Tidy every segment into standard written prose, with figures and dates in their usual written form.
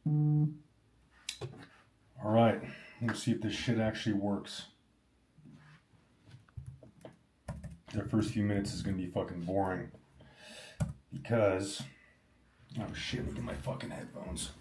All right, let's see if this shit actually works. The first few minutes is gonna be fucking boring because, oh shit, look at my fucking headphones.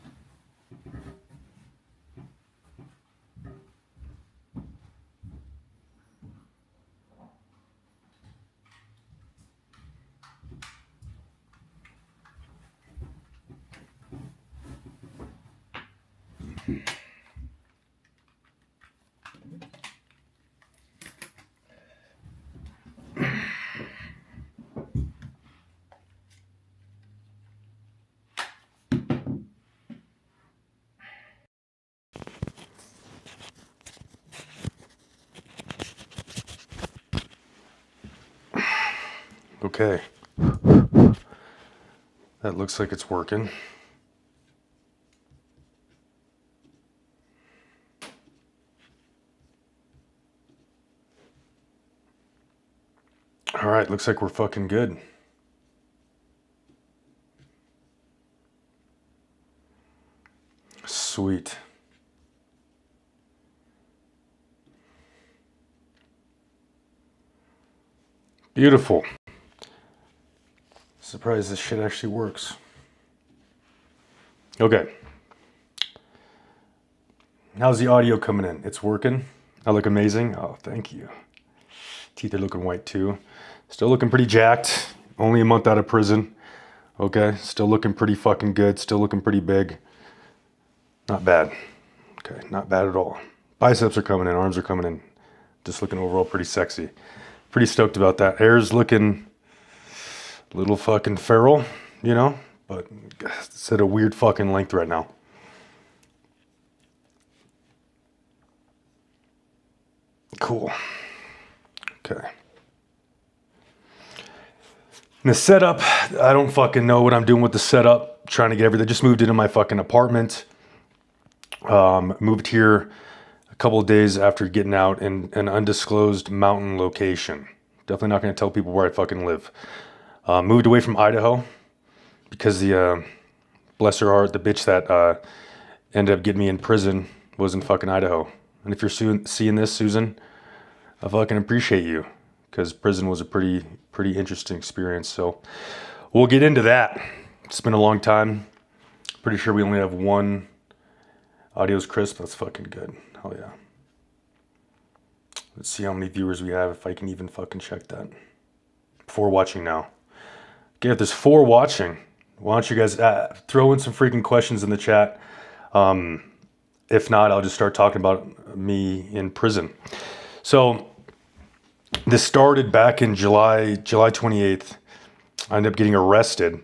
Okay. That looks like it's working. All right, looks like we're fucking good. Sweet. Beautiful. Surprised this shit actually works. Okay. How's the audio coming in? It's working? I look amazing? Oh, thank you. Teeth are looking white too. Still looking pretty jacked. Only a month out of prison. Okay, still looking pretty fucking good. Still looking pretty big. Not bad. Okay, not bad at all. Biceps are coming in, arms are coming in. Just looking overall pretty sexy. Pretty stoked about that. Hair's looking a little fucking feral, you know? But it's at a weird fucking length right now. Cool. Okay. And the setup, I don't fucking know what I'm doing with the setup. Trying to get everything. Just moved into my fucking apartment. Moved here a couple of days after getting out in an undisclosed mountain location. Definitely not going to tell people where I fucking live. Moved away from Idaho because the, bless her heart, the bitch that ended up getting me in prison was in fucking Idaho. And if you're seeing this, Susan, I fucking appreciate you because prison was a pretty interesting experience. So we'll get into that. It's been a long time. Pretty sure we only have one audio's crisp. That's fucking good. Hell yeah. Let's see how many viewers we have, if I can even fucking check that. 4 watching now. Okay, if there's 4 watching, why don't you guys throw in some freaking questions in the chat. If not, I'll just start talking about me in prison. So this started back in July 28th. I ended up getting arrested.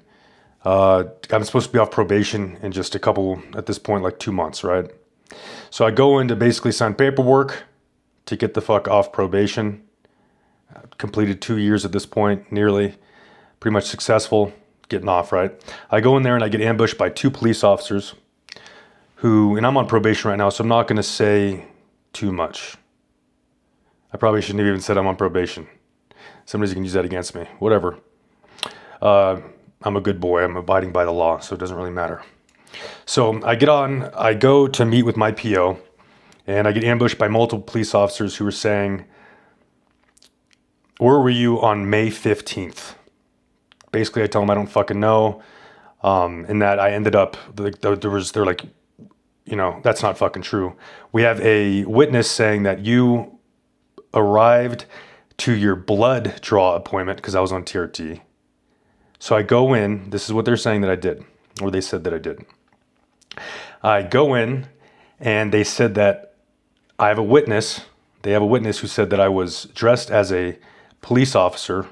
I'm supposed to be off probation in just a couple, at this point, like 2 months, right? So I go in to basically sign paperwork to get the fuck off probation. Completed 2 years at this point, nearly. Pretty much successful getting off, right? I go in there and I get ambushed by 2 police officers who, and I'm on probation right now, so I'm not going to say too much. I probably shouldn't have even said I'm on probation. Somebody's going to use that against me. Whatever. I'm a good boy. I'm abiding by the law, so it doesn't really matter. So I go to meet with my PO, and I get ambushed by multiple police officers who were saying, "Where were you on May 15th?" Basically, I tell them I don't fucking know, and that I ended up, they're like, you know, that's not fucking true. We have a witness saying that you arrived to your blood draw appointment, because I was on TRT. So I go in, this is what they're saying that I did, or they said that I did. I go in, and they said that I have a witness. They have a witness who said that I was dressed as a police officer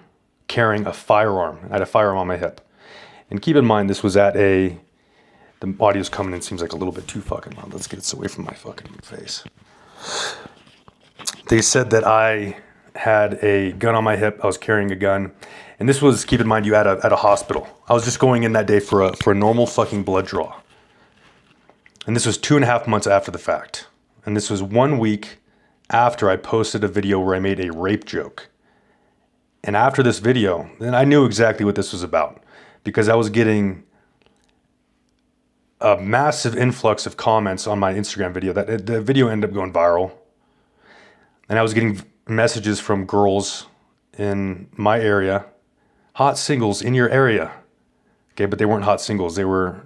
carrying a firearm. I had a firearm on my hip. And keep in mind, this was at the audio's coming in, seems like a little bit too fucking loud. Let's get this away from my fucking face. They said that I had a gun on my hip. I was carrying a gun. And this was, keep in mind, you at a hospital. I was just going in that day for a normal fucking blood draw. And this was 2.5 months after the fact. And this was 1 week after I posted a video where I made a rape joke. And after this video, then I knew exactly what this was about, because I was getting a massive influx of comments on my Instagram video. That the video ended up going viral, and I was getting messages from girls in my area, hot singles in your area. Okay, but they weren't hot singles. They were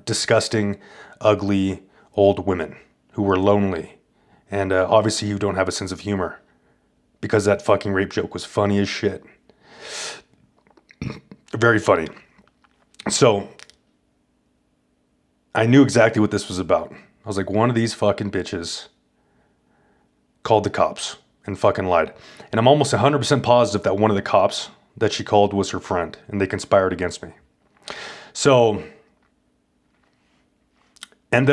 disgusting, ugly, old women who were lonely, and obviously who don't have a sense of humor, because that fucking rape joke was funny as shit. Very funny. So I knew exactly what this was about. I was like, one of these fucking bitches called the cops and fucking lied. And I'm almost 100% positive that one of the cops that she called was her friend, and they conspired against me. So they end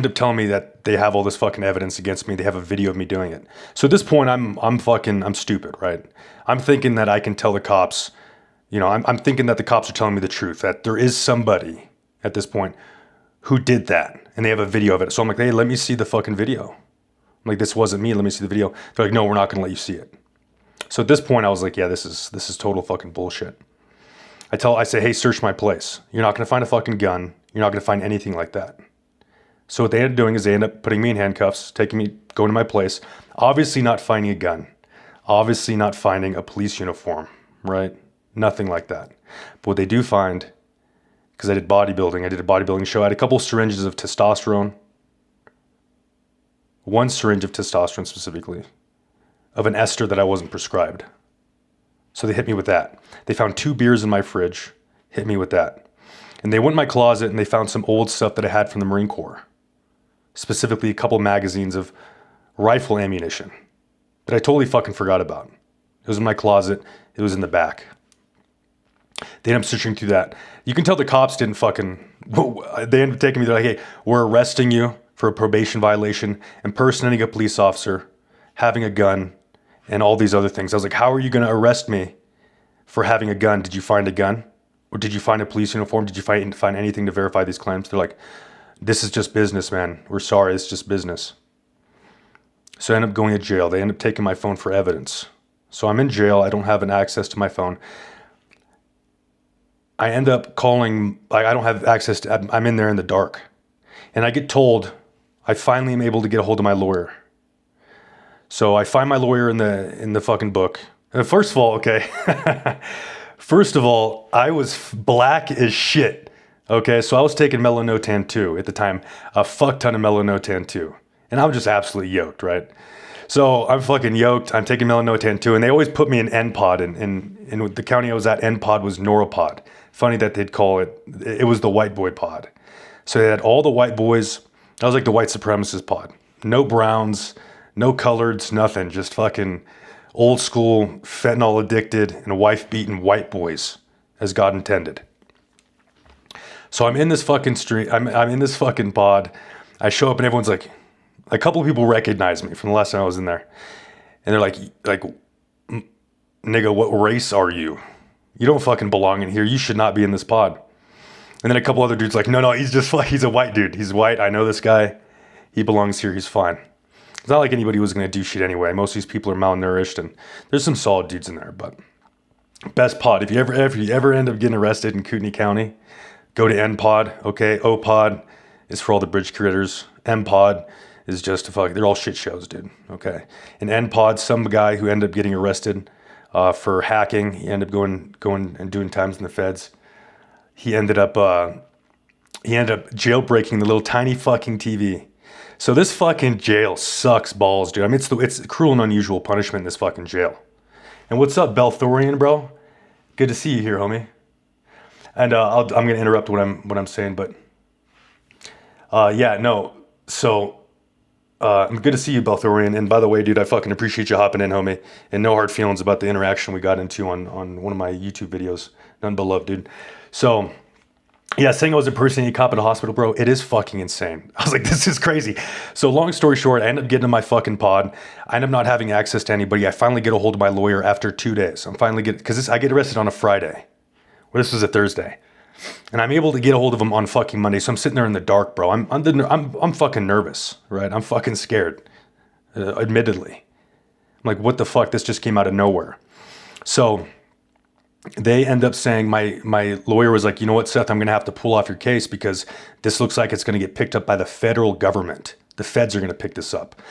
up telling me that they have all this fucking evidence against me. They have a video of me doing it. So at this point, I'm stupid, right? I'm thinking that I can tell the cops, I'm thinking that the cops are telling me the truth, that there is somebody at this point who did that, and they have a video of it. So I'm like, hey, let me see the fucking video. I'm like, this wasn't me. Let me see the video. They're like, no, we're not going to let you see it. So at this point, I was like, yeah, this is total fucking bullshit. I say, hey, search my place. You're not going to find a fucking gun. You're not going to find anything like that. So what they end up doing is they end up putting me in handcuffs, going to my place, obviously not finding a gun, obviously not finding a police uniform, right? Nothing like that. But what they do find, because I did a bodybuilding show, I had a couple syringes of testosterone, one syringe of testosterone specifically, of an ester that I wasn't prescribed. So they hit me with that. They found 2 beers in my fridge, hit me with that. And they went in my closet and they found some old stuff that I had from the Marine Corps. Specifically a couple magazines of rifle ammunition that I totally fucking forgot about. It was in my closet. It was in the back. They ended up searching through that. You can tell the cops didn't fucking... They ended up taking me. They're like, hey, we're arresting you for a probation violation, impersonating a police officer, having a gun, and all these other things. I was like, how are you going to arrest me for having a gun? Did you find a gun? Or did you find a police uniform? Did you find anything to verify these claims? They're like, this is just business, man. We're sorry, it's just business. So I end up going to jail. They end up taking my phone for evidence. So I'm in jail. I don't have an access to my phone. I end up calling, I don't have access to, I'm in there in the dark. And I get told, I finally am able to get a hold of my lawyer. So I find my lawyer in the fucking book. First of all, okay. First of all, I was black as shit. Okay, so I was taking melanotan 2 at the time, a fuck ton of melanotan 2. And I'm just absolutely yoked, right? So I'm fucking yoked. I'm taking melanotan 2, and they always put me in NPOD. And the county I was at, NPOD was Norapod. Funny that they'd call it was the white boy pod. So they had all the white boys. I was like the white supremacist pod. No browns, no coloreds, nothing. Just fucking old school, fentanyl addicted, and wife beaten white boys, as God intended. So I'm in this fucking street. I'm in this fucking pod. I show up and everyone's like, a couple of people recognize me from the last time I was in there. And they're like, nigga, what race are you? You don't fucking belong in here. You should not be in this pod. And then a couple other dudes like, no, he's a white dude. He's white. I know this guy. He belongs here. He's fine. It's not like anybody was going to do shit anyway. Most of these people are malnourished, and there's some solid dudes in there. But best pod. If you ever end up getting arrested in Kootenai County, go to NPOD, okay? OPOD is for all the bridge critters. MPOD is just they're all shit shows, dude, okay? In NPOD, some guy who ended up getting arrested for hacking, he ended up going and doing times in the feds. He ended up jailbreaking the little tiny fucking TV. So this fucking jail sucks balls, dude. I mean, it's cruel and unusual punishment in this fucking jail. And what's up, Belthorian, bro? Good to see you here, homie. And I'm gonna interrupt what I'm saying, but So good to see you, Belthorian. And by the way, dude, I fucking appreciate you hopping in, homie. And no hard feelings about the interaction we got into on one of my YouTube videos. None but love, dude. So yeah, saying I was impersonating a cop in a hospital, bro, it is fucking insane. I was like, this is crazy. So long story short, I end up getting in my fucking pod. I end up not having access to anybody. I finally get a hold of my lawyer after 2 days. Because I get arrested on a Friday. Well, this was a Thursday. And I'm able to get a hold of him on fucking Monday. So I'm sitting there in the dark, bro. I'm fucking nervous, right? I'm fucking scared, admittedly. I'm like, what the fuck? This just came out of nowhere. So they end up saying, my lawyer was like, you know what, Seth, I'm going to have to pull off your case because this looks like it's going to get picked up by the federal government. The feds are going to pick this up.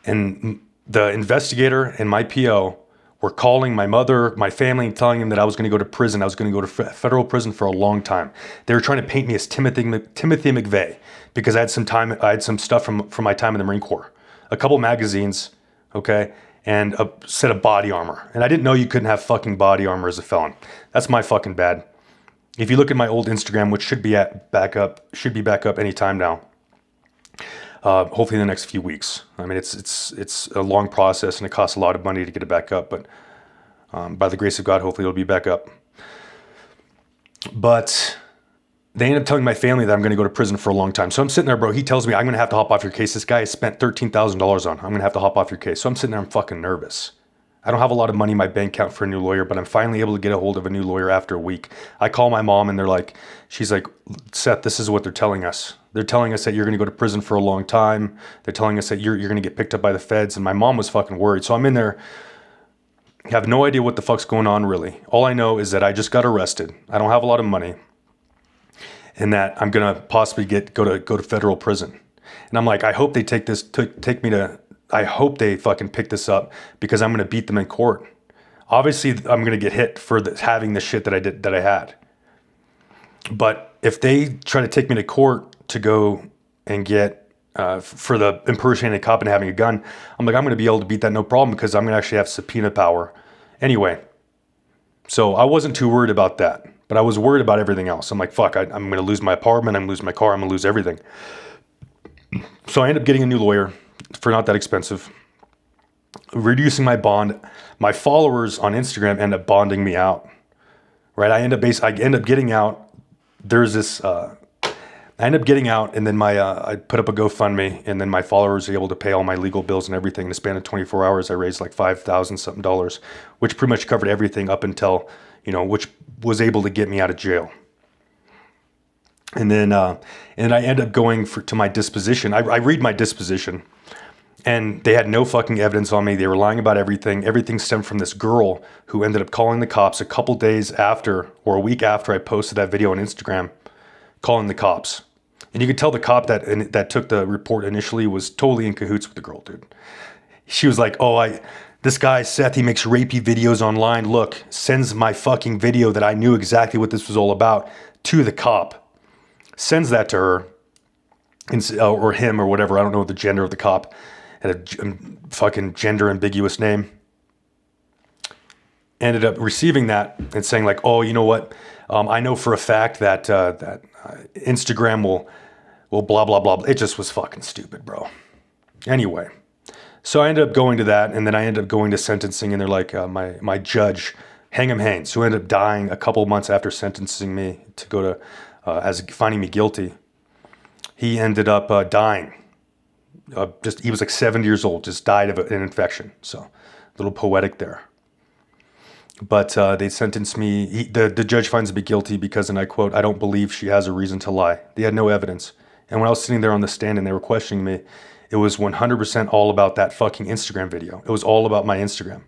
And the investigator and my PO were calling my mother, my family, and telling them that I was going to go to prison. I was going to go to federal prison for a long time. They were trying to paint me as Timothy McVeigh because I had some stuff from my time in the Marine Corps, a couple magazines, okay, and a set of body armor. And I didn't know you couldn't have fucking body armor as a felon. That's my fucking bad. If you look at my old Instagram, which should be back up anytime now. Hopefully in the next few weeks. I mean, it's a long process and it costs a lot of money to get it back up, but by the grace of God, hopefully it'll be back up. But they end up telling my family that I'm going to go to prison for a long time. So I'm sitting there, bro. He tells me I'm going to have to hop off your case. This guy has spent $13,000 on. I'm going to have to hop off your case. So I'm sitting there, I'm fucking nervous. I don't have a lot of money in my bank account for a new lawyer, but I'm finally able to get a hold of a new lawyer after a week. I call my mom and she's like, Seth, this is what they're telling us. They're telling us that you're going to go to prison for a long time. They're telling us that you're going to get picked up by the feds. And my mom was fucking worried. So I'm in there, have no idea what the fuck's going on really. All I know is that I just got arrested. I don't have a lot of money and that I'm going to possibly go to federal prison. And I'm like, I hope they I hope they fucking pick this up because I'm going to beat them in court. Obviously, I'm going to get hit for having the shit that I had. But if they try to take me to court to go and get for the impersonating a cop and having a gun, I'm going to be able to beat that no problem because I'm going to actually have subpoena power. Anyway, so I wasn't too worried about that, but I was worried about everything else. I'm like, fuck, I'm going to lose my apartment, I'm going to lose my car, I'm going to lose everything. So I ended up getting a new lawyer for not that expensive, reducing my bond. My followers on Instagram end up bonding me out, right? I end up getting out. There's this, I end up getting out, and then I put up a GoFundMe, and then my followers are able to pay all my legal bills and everything. In the span of 24 hours, I raised like $5,000 something, which pretty much covered everything up until, which was able to get me out of jail. And then I end up going to my disposition. I read my disposition, and they had no fucking evidence on me. They were lying about everything. Everything stemmed from this girl who ended up calling the cops a couple days after, or a week after I posted that video on Instagram, calling the cops. And you could tell the cop that took the report initially was totally in cahoots with the girl, dude. She was like, this guy, Seth, he makes rapey videos online. Look, sends my fucking video that I knew exactly what this was all about to the cop. Sends that to her, or him, or whatever. I don't know the gender of the cop. Had a fucking gender ambiguous name. Ended up receiving that and saying like, oh, you know what? I know for a fact that Instagram will blah, blah, blah. It just was fucking stupid, bro. Anyway, so I ended up going to that, and then I ended up going to sentencing, and they're like, my judge, Hingham Haynes, who ended up dying a couple months after sentencing me to go to, as finding me guilty. He ended up dying. He was like 70 years old, just died of an infection. So a little poetic there. But they sentenced me, the judge finds me guilty because, and I quote, I don't believe she has a reason to lie. They had no evidence. And when I was sitting there on the stand and they were questioning me, it was 100% all about that fucking Instagram video. It was all about my Instagram.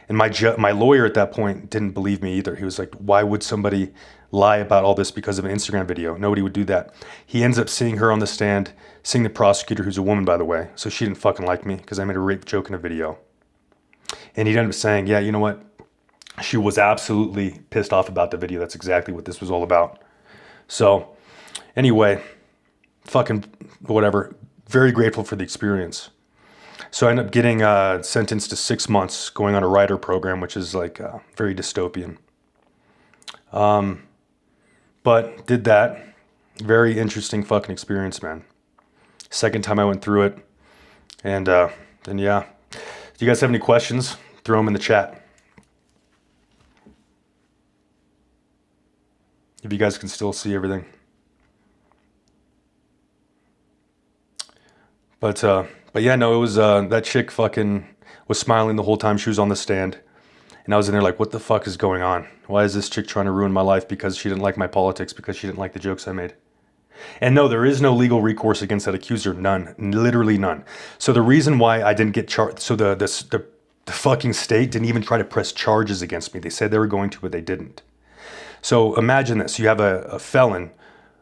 And my lawyer at that point didn't believe me either. He was like, why would somebody lie about all this because of an Instagram video? Nobody would do that. He ends up seeing her on the stand, seeing the prosecutor, who's a woman, by the way. So she didn't fucking like me because I made a rape joke in a video. And he ended up saying, yeah, you know what? She was absolutely pissed off about the video. That's exactly what this was all about. So anyway, fucking whatever. Very grateful for the experience. So I ended up getting sentenced to 6 months going on a writer program, which is like very dystopian. But did that. Very interesting fucking experience, man. Second time I went through it. And then, yeah. Do you guys have any questions? Throw them in the chat. If you guys can still see everything. But yeah, no, it was, that chick fucking was smiling the whole time she was on the stand. And I was in there like, what the fuck is going on? Why is this chick trying to ruin my life because she didn't like my politics, because she didn't like the jokes I made? And no, there is no legal recourse against that accuser. None. Literally none. So the reason why I didn't get charged, so the fucking state didn't even try to press charges against me. They said they were going to, but they didn't. So imagine this. You have a felon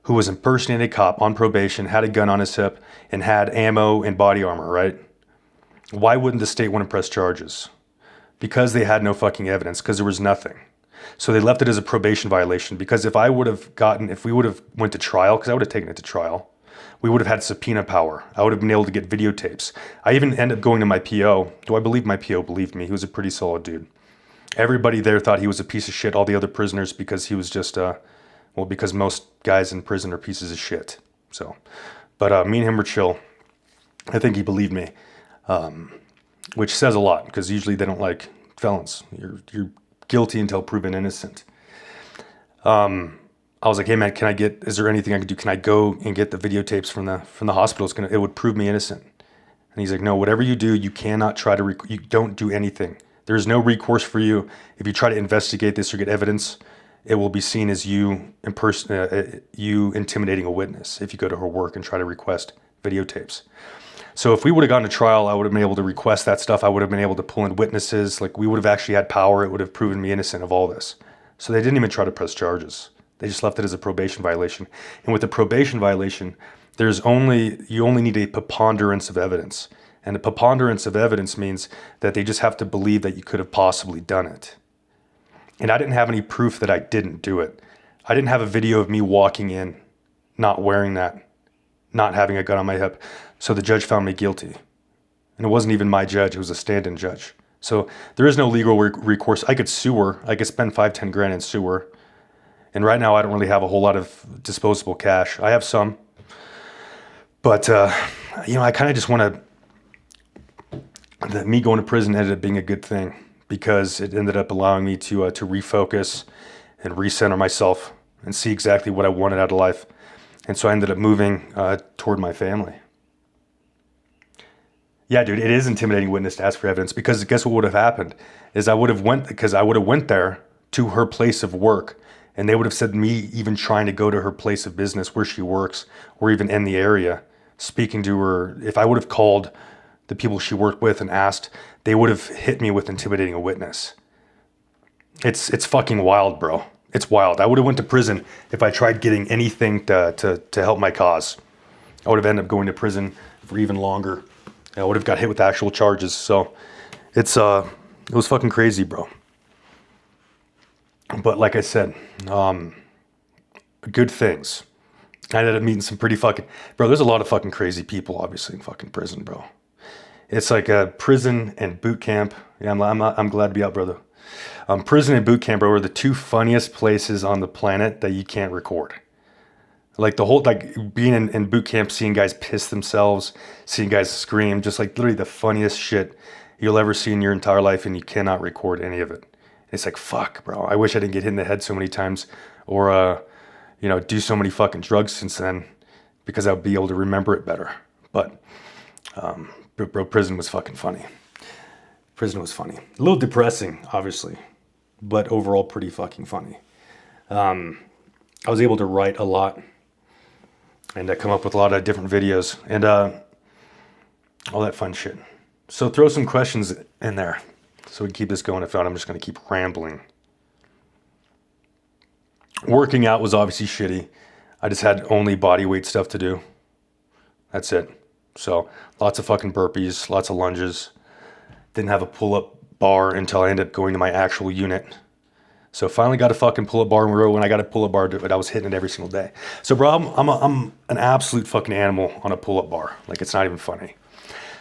who was impersonating a cop on probation, had a gun on his hip, and had ammo and body armor, right? Why wouldn't the state want to press charges? Because they had no fucking evidence, because there was nothing. So they left it as a probation violation, because if we would have went to trial, because I would have taken it to trial, we would have had subpoena power. I would have been able to get videotapes. I even ended up going to my PO. Do I believe my PO believed me? He was a pretty solid dude. Everybody there thought he was a piece of shit, all the other prisoners, because he was just, because most guys in prison are pieces of shit. So, but me and him were chill. I think he believed me, which says a lot, because usually they don't like felons. You're guilty until proven innocent. I was like, hey man, is there anything I can do? Can I go and get the videotapes from the hospital? It would prove me innocent. And he's like, no, whatever you do, you cannot try to, you don't do anything. There's no recourse for you. If you try to investigate this or get evidence, it will be seen as you intimidating a witness if you go to her work and try to request videotapes. So if we would have gone to trial, I would have been able to request that stuff. I would have been able to pull in witnesses. Like, we would have actually had power. It would have proven me innocent of all this. So they didn't even try to press charges. They just left it as a probation violation. And with the probation violation, you only need a preponderance of evidence. And a preponderance of evidence means that they just have to believe that you could have possibly done it. And I didn't have any proof that I didn't do it. I didn't have a video of me walking in, not wearing that, not having a gun on my hip. So the judge found me guilty. And it wasn't even my judge, it was a stand-in judge. So there is no legal recourse. I could sue her. I could spend $5-10 and sue her. And right now I don't really have a whole lot of disposable cash. I have some. But, I kind of just want me going to prison ended up being a good thing, because it ended up allowing me to refocus and recenter myself and see exactly what I wanted out of life. And so I ended up moving toward my family. Yeah, dude, it is intimidating witness to ask for evidence, because guess what would have happened is I would have went there to her place of work, and they would have said me even trying to go to her place of business where she works, or even in the area, speaking to her. If I would have called the people she worked with and asked, they would have hit me with intimidating a witness. It's fucking wild, bro. It's wild. I would have went to prison if I tried getting anything to help my cause. I would have ended up going to prison for even longer. I would have got hit with actual charges. So it was fucking crazy, bro. But like I said, good things. I ended up meeting some pretty fucking, bro, there's a lot of fucking crazy people, obviously, in fucking prison, bro. It's like a prison and boot camp. Yeah, I'm glad to be out, brother. Prison and boot camp, bro, are the two funniest places on the planet that you can't record. Like being in boot camp, seeing guys piss themselves, seeing guys scream, just like literally the funniest shit you'll ever see in your entire life, and you cannot record any of it. It's like, fuck, bro. I wish I didn't get hit in the head so many times, or do so many fucking drugs since then, because I would be able to remember it better. But bro, prison was fucking funny. Prison was funny. A little depressing, obviously, but overall pretty fucking funny. I was able to write a lot and come up with a lot of different videos and all that fun shit. So throw some questions in there so we can keep this going. If not, I'm just going to keep rambling. Working out was obviously shitty. I just had only body weight stuff to do. That's it. So lots of fucking burpees, lots of lunges. Didn't have a pull-up bar until I ended up going to my actual unit. So finally got a fucking pull-up bar, and when I got a pull-up bar, but I was hitting it every single day. So bro, I'm an absolute fucking animal on a pull-up bar. Like, it's not even funny.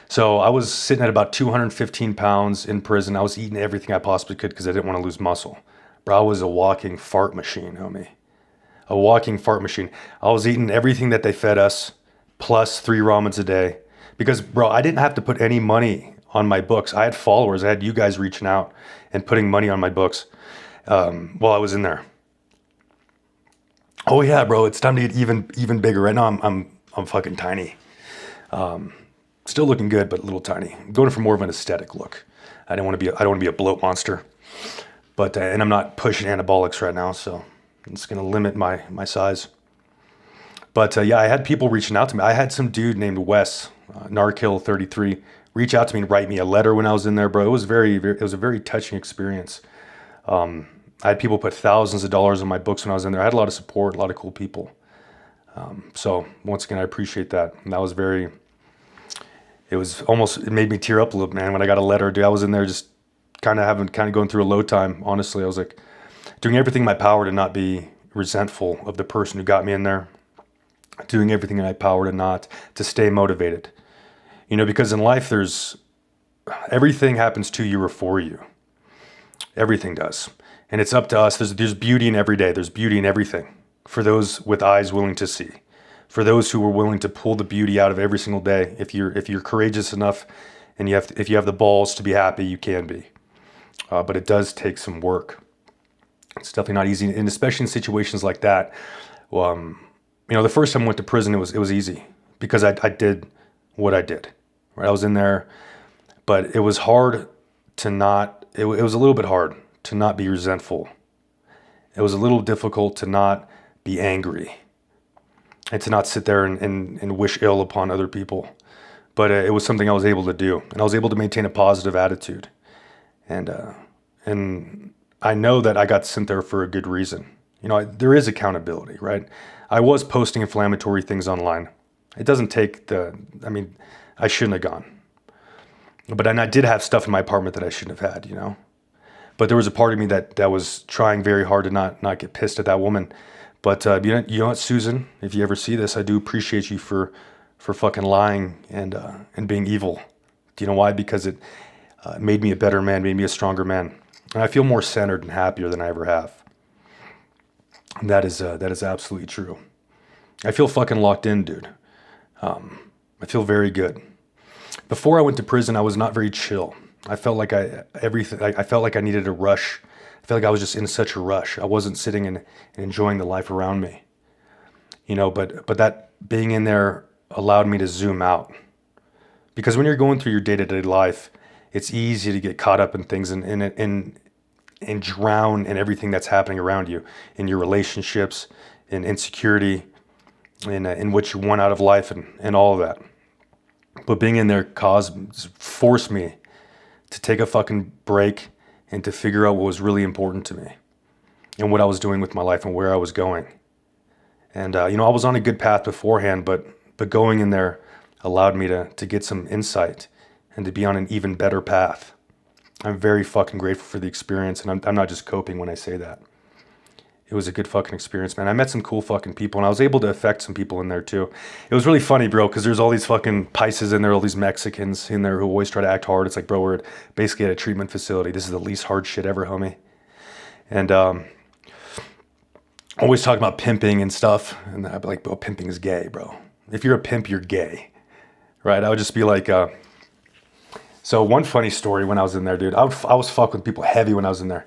So I was sitting at about 215 pounds in prison. I was eating everything I possibly could because I didn't want to lose muscle. Bro, I was a walking fart machine, homie. A walking fart machine. I was eating everything that they fed us, plus 3 ramens a day. Because, bro, I didn't have to put any money on my books. I had followers. I had you guys reaching out and putting money on my books while I was in there. Oh yeah, bro, it's time to get even bigger. Right now I'm fucking tiny. Still looking good, but a little tiny. I'm going for more of an aesthetic look. I don't want to be a bloat monster. But and I'm not pushing anabolics right now, so it's going to limit my size. But yeah, I had people reaching out to me. I had some dude named Wes, Narkill33, reach out to me and write me a letter when I was in there, bro. It was a very touching experience. I had people put thousands of dollars on my books when I was in there. I had a lot of support, a lot of cool people. So once again, I appreciate that. And that was it made me tear up a little, man, when I got a letter. Dude, I was in there just kind of going through a low time. Honestly, I was like doing everything in my power to not be resentful of the person who got me in there, doing everything in my power to stay motivated. Because in life, everything happens to you or for you. Everything does. And it's up to us. There's beauty in every day. There's beauty in everything for those with eyes willing to see. For those who are willing to pull the beauty out of every single day. If you're courageous enough and if you have the balls to be happy, you can be. But it does take some work. It's definitely not easy. And especially in situations like that. The first time I went to prison, it was easy because I did what I did. Right? I was in there, but it was hard to not, it was a little bit hard to not be resentful. It was a little difficult to not be angry and to not sit there and wish ill upon other people. But it was something I was able to do. And I was able to maintain a positive attitude. And I know that I got sent there for a good reason. There is accountability, right? I was posting inflammatory things online. It doesn't take I shouldn't have gone. But I did have stuff in my apartment that I shouldn't have had, But there was a part of me that was trying very hard to not get pissed at that woman. But you know what, Susan, if you ever see this, I do appreciate you for fucking lying and being evil. Do you know why? Because it made me a better man, made me a stronger man. And I feel more centered and happier than I ever have. And that is absolutely true. I feel fucking locked in, dude. I feel very good. Before I went to prison, I was not very chill. I felt like I felt like I needed a rush. I felt like I was just in such a rush. I wasn't sitting and enjoying the life around me. But that being in there allowed me to zoom out. Because when you're going through your day-to-day life, it's easy to get caught up in things and drown in everything that's happening around you, in your relationships, in insecurity, in what you want out of life and all of that. But being in there forced me to take a fucking break and to figure out what was really important to me and what I was doing with my life and where I was going. And, I was on a good path beforehand, but going in there allowed me to get some insight and to be on an even better path. I'm very fucking grateful for the experience, and I'm not just coping when I say that. It was a good fucking experience, man. I met some cool fucking people, and I was able to affect some people in there too. It was really funny, bro, because there's all these fucking Paises in there, all these Mexicans in there who always try to act hard. It's like, bro, we're basically at a treatment facility. This is the least hard shit ever, homie. And always talking about pimping and stuff. And I'd be like, bro, pimping is gay, bro. If you're a pimp, you're gay, right? I would just be like, so one funny story when I was in there, dude, I was fucking with people heavy when I was in there.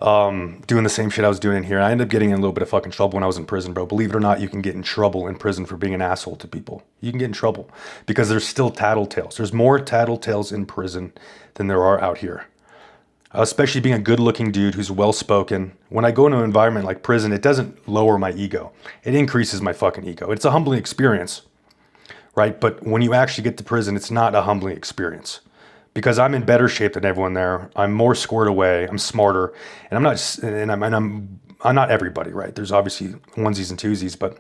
Doing the same shit I was doing in here. I ended up getting in a little bit of fucking trouble when I was in prison, bro. Believe it or not, you can get in trouble in prison for being an asshole to people. You can get in trouble because there's still tattletales. There's more tattletales in prison than there are out here. Especially being a good-looking dude who's well-spoken. When I go into an environment like prison, it doesn't lower my ego. It increases my fucking ego. It's a humbling experience, right? But when you actually get to prison, it's not a humbling experience. Because I'm in better shape than everyone there. I'm more squared away. I'm smarter, and I'm not everybody, right? There's obviously onesies and twosies, but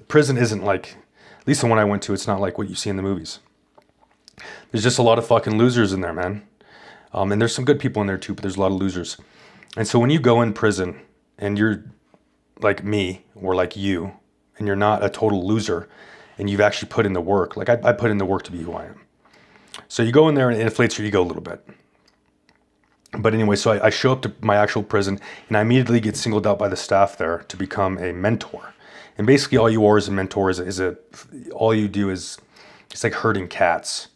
prison isn't like, at least the one I went to, it's not like what you see in the movies. There's just a lot of fucking losers in there, man. And there's some good people in there too, but there's a lot of losers. And so when you go in prison and you're like me or like you, and you're not a total loser, and you've actually put in the work, like I put in the work to be who I am. So you go in there and it inflates your ego a little bit. But anyway, so I show up to my actual prison and I immediately get singled out by the staff there to become a mentor. And basically all you are as a mentor all you do is, it's like herding cats.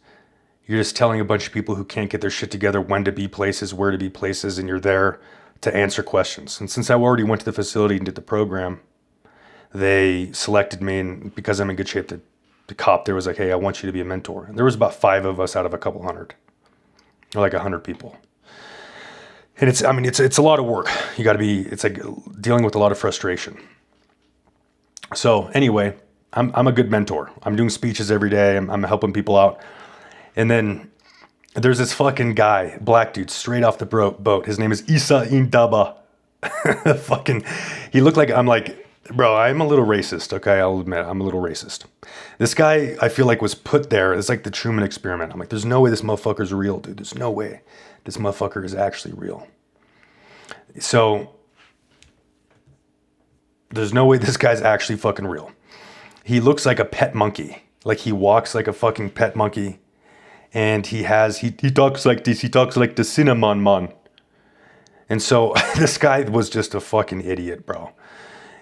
You're just telling a bunch of people who can't get their shit together when to be places, where to be places, and you're there to answer questions. And since I already went to the facility and did the program, they selected me, and because I'm in good shape, the cop there was like, hey, I want you to be a mentor. And there was about 5 of us out of a couple hundred, or like 100 people. And it's a lot of work. It's like dealing with a lot of frustration. So anyway, I'm a good mentor. I'm doing speeches every day. I'm helping people out. And then There's this fucking guy, black dude, straight off the boat. His name is Isa Indaba. Fucking, he looked like, I'm like, bro, I'm a little racist, okay? I'll admit, I'm a little racist. This guy, I feel like, was put there. It's like the Truman experiment. I'm like, there's no way this motherfucker's real, dude. There's no way this motherfucker is actually real. So, there's no way this guy's actually fucking real. He looks like a pet monkey. Like, he walks like a fucking pet monkey. And he talks like this. He talks like the cinnamon man. And so this guy was just a fucking idiot, bro.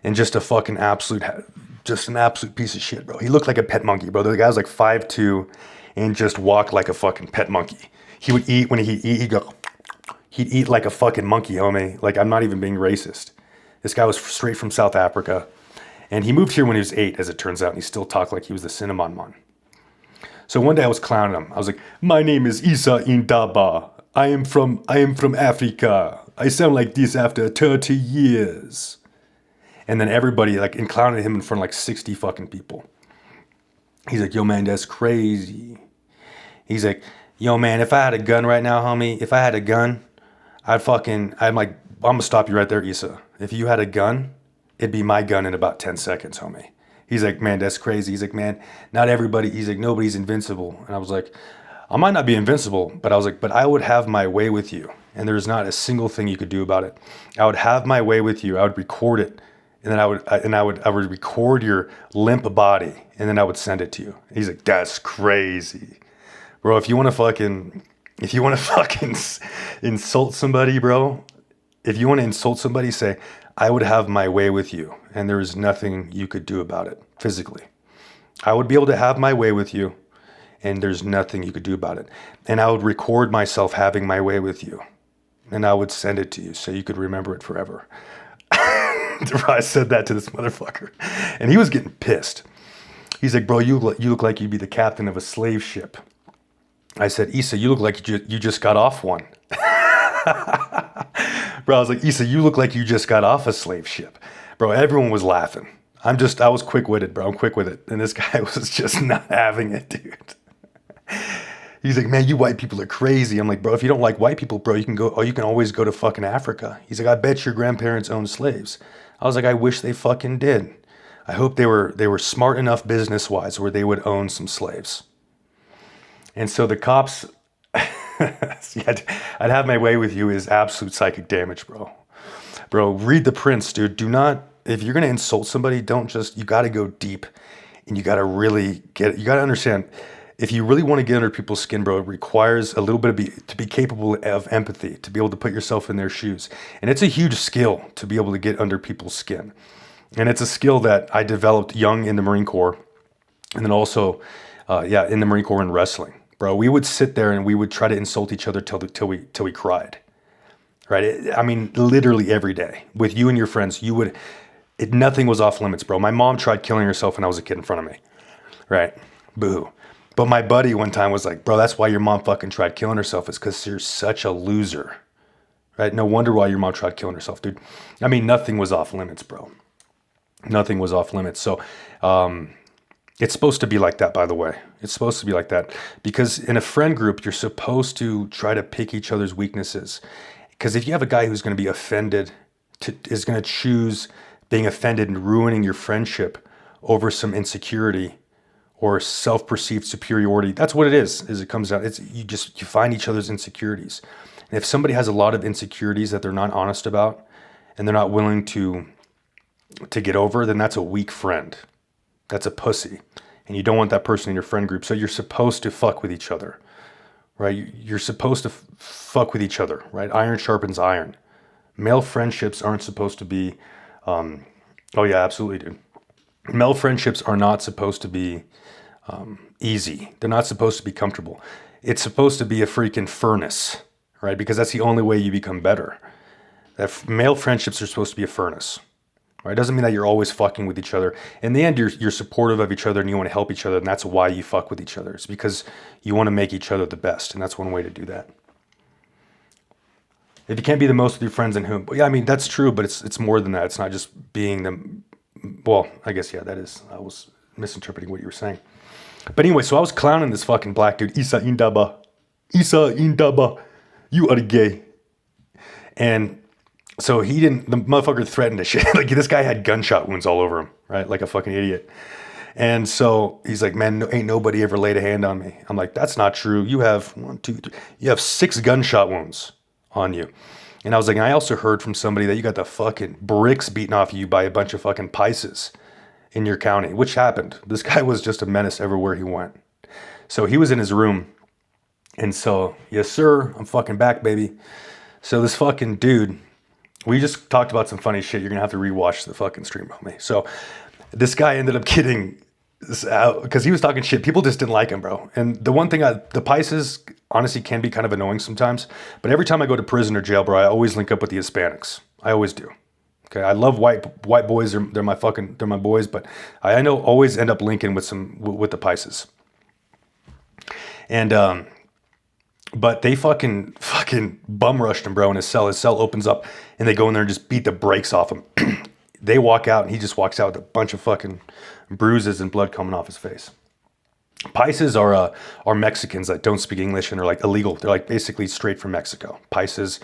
And just a fucking just an absolute piece of shit, bro. He looked like a pet monkey, bro. The guy was like 5'2" and just walked like a fucking pet monkey. He would eat, when he'd eat like a fucking monkey, homie. Like, I'm not even being racist. This guy was straight from South Africa. And he moved here when he was 8, as it turns out. And he still talked like he was the cinnamon man. So one day I was clowning him. I was like, my name is Isa Indaba. I am from Africa. I sound like this after 30 years. And then everybody, like, in clowning him in front of like 60 fucking people. He's like, yo, man, that's crazy. He's like, yo, man, if I had a gun right now, homie, if I had a gun, I'm like, I'm going to stop you right there, Isa. If you had a gun, it'd be my gun in about 10 seconds, homie. He's like, man, that's crazy. He's like, man, not everybody. He's like, nobody's invincible. And I was like, I might not be invincible, but I was like, but I would have my way with you. And there's not a single thing you could do about it. I would have my way with you. I would record it. And then I would record your limp body. And then I would send it to you. And he's like, that's crazy. Bro, if you want to fucking insult somebody, bro, if you want to insult somebody, say, I would have my way with you, and there is nothing you could do about it physically. I would be able to have my way with you, and there's nothing you could do about it. And I would record myself having my way with you, and I would send it to you so you could remember it forever. I said that to this motherfucker, and he was getting pissed. He's like, bro, you look like you'd be the captain of a slave ship. I said, Issa, you look like you just got off one. Bro, I was like, Issa, you look like you just got off a slave ship. Bro, everyone was laughing. I was quick-witted, bro. I'm quick with it. And this guy was just not having it, dude. He's like, man, you white people are crazy. I'm like, bro, if you don't like white people, bro, you can always go to fucking Africa. He's like, I bet your grandparents owned slaves. I was like, I wish they fucking did. I hope they were smart enough business-wise where they would own some slaves. And so the cops... I'd have my way with you is absolute psychic damage, bro. Bro, read the prince, dude. Do not, if you're going to insult somebody, you got to go deep, and you got to really you got to understand, if you really want to get under people's skin, bro, it requires a little bit to be capable of empathy, to be able to put yourself in their shoes. And it's a huge skill to be able to get under people's skin. And it's a skill that I developed young in the Marine Corps, and then also, in the Marine Corps and wrestling. Bro, we would sit there and we would try to insult each other till we cried, right? I mean, literally every day with you and your friends, nothing was off limits, bro. My mom tried killing herself when I was a kid in front of me, right? Boo. But my buddy one time was like, bro, that's why your mom fucking tried killing herself, is because you're such a loser, right? No wonder why your mom tried killing herself, dude. I mean, nothing was off limits, bro. Nothing was off limits. So, it's supposed to be like that, by the way. It's supposed to be like that. Because in a friend group, you're supposed to try to pick each other's weaknesses. Because if you have a guy who's going to be offended, is going to choose being offended and ruining your friendship over some insecurity or self-perceived superiority, that's what it is it comes out. You find each other's insecurities. And if somebody has a lot of insecurities that they're not honest about, and they're not willing to get over, then that's a weak friend. That's a pussy. And you don't want that person in your friend group. So you're supposed to fuck with each other, right? You're supposed to fuck with each other, right? Iron sharpens iron. Male friendships aren't supposed to be, oh yeah, absolutely, dude. Male friendships are not supposed to be easy. They're not supposed to be comfortable. It's supposed to be a freaking furnace, right? Because that's the only way you become better. Male friendships are supposed to be a furnace. Right? It doesn't mean that you're always fucking with each other. In the end, you're supportive of each other and you want to help each other, and that's why you fuck with each other. It's because you want to make each other the best, and that's one way to do that. If you can't be the most with your friends, then whom? Yeah, I mean, that's true, but it's more than that. It's not just being them. Well, I guess, yeah, that is. I was misinterpreting what you were saying. But anyway, so I was clowning this fucking black dude, Isa Indaba. Isa Indaba, you are gay. And so he didn't, the motherfucker threatened to shit. Like this guy had gunshot wounds all over him, right? Like a fucking idiot. And so he's like, man, ain't nobody ever laid a hand on me. I'm like, that's not true. You have 1, 2, 3, you have 6 gunshot wounds on you. And I was like, and I also heard from somebody that you got the fucking bricks beaten off you by a bunch of fucking Pisces in your county, which happened. This guy was just a menace everywhere he went. So he was in his room. And so, yes, sir, I'm fucking back, baby. So this fucking dude, we just talked about some funny shit. You're going to have to rewatch the fucking stream, homie. So this guy ended up getting out because he was talking shit. People just didn't like him, bro. And the one thing, the Pisces honestly can be kind of annoying sometimes. But every time I go to prison or jail, bro, I always link up with the Hispanics. I always do. Okay, I love white boys. They're my boys. But I know always end up linking with the Pisces. And but they fucking bum rushed him, bro, in his cell. His cell opens up and they go in there and just beat the brakes off him. They walk out and he just walks out with a bunch of fucking bruises and blood coming off his face. Pisces are Mexicans that don't speak English and are like illegal. They're like basically straight from Mexico. Pisces,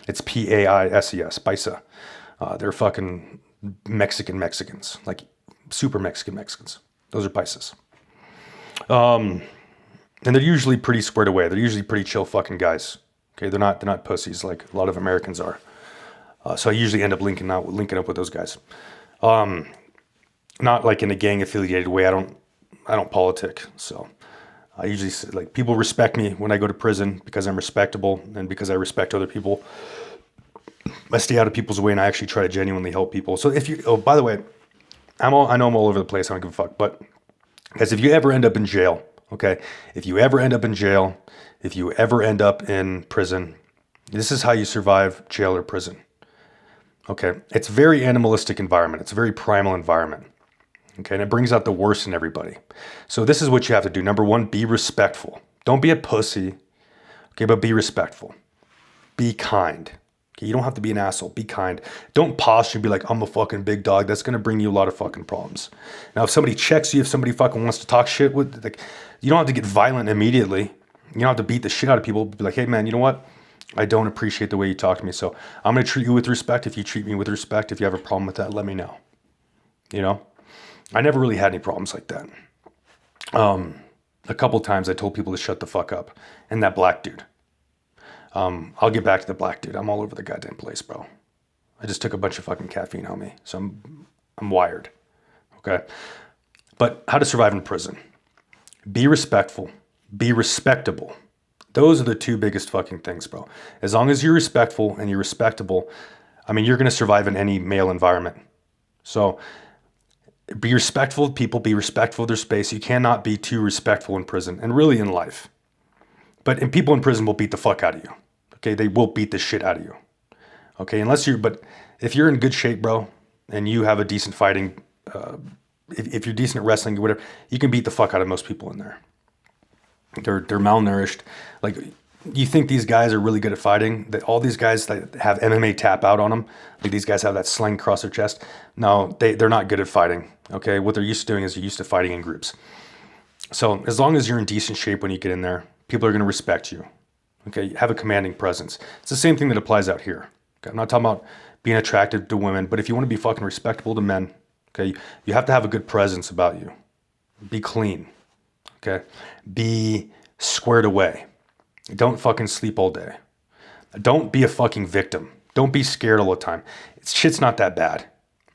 it's P-A-I-S-E-S, Paisa. They're fucking Mexicans, like super Mexicans. Those are Pisces. And they're usually pretty squared away. They're usually pretty chill fucking guys. Okay, they're not pussies like a lot of Americans are. So I usually end up linking up with those guys. Not like in a gang affiliated way. I don't politic. So I usually like people respect me when I go to prison because I'm respectable and because I respect other people. I stay out of people's way and I actually try to genuinely help people. So by the way, I know I'm all over the place. I don't give a fuck. But guys, if you ever end up in jail, okay, if you ever end up in prison, this is how you survive jail or prison. Okay, it's a very animalistic environment. It's a very primal environment. Okay, and it brings out the worst in everybody. So this is what you have to do. Number 1, be respectful. Don't be a pussy. Okay, but be respectful. Be kind. Okay, you don't have to be an asshole. Be kind. Don't posture and be like, I'm a fucking big dog. That's going to bring you a lot of fucking problems. Now, if somebody checks you, if somebody fucking wants to talk shit with, like, you don't have to get violent immediately. You don't have to beat the shit out of people. Be like, hey man, you know what? I don't appreciate the way you talk to me. So I'm going to treat you with respect. If you treat me with respect, if you have a problem with that, let me know. You know, I never really had any problems like that. A couple times I told people to shut the fuck up. And that black dude, I'll get back to the black dude. I'm all over the goddamn place, bro. I just took a bunch of fucking caffeine on me. So I'm wired. Okay. But how to survive in prison. Be respectful. Be respectable. Those are the 2 biggest fucking things, bro. As long as you're respectful and you're respectable, I mean, you're going to survive in any male environment. So be respectful of people, be respectful of their space. You cannot be too respectful in prison and really in life. But people in prison will beat the fuck out of you. Okay, they will beat the shit out of you. Okay, but if you're in good shape, bro, and you have a decent fighting, if you're decent at wrestling or whatever, you can beat the fuck out of most people in there. They're malnourished. Like, you think these guys are really good at fighting? That all these guys that have MMA tap out on them, like these guys have that sling across their chest. No, they're not good at fighting. Okay, what they're used to doing is they're used to fighting in groups. So as long as you're in decent shape when you get in there, people are going to respect you. Okay, you have a commanding presence. It's the same thing that applies out here. Okay, I'm not talking about being attractive to women, but if you want to be fucking respectable to men, okay, you have to have a good presence about you. Be clean. Okay, be squared away. Don't fucking sleep all day. Don't be a fucking victim. Don't be scared all the time. Shit's not that bad.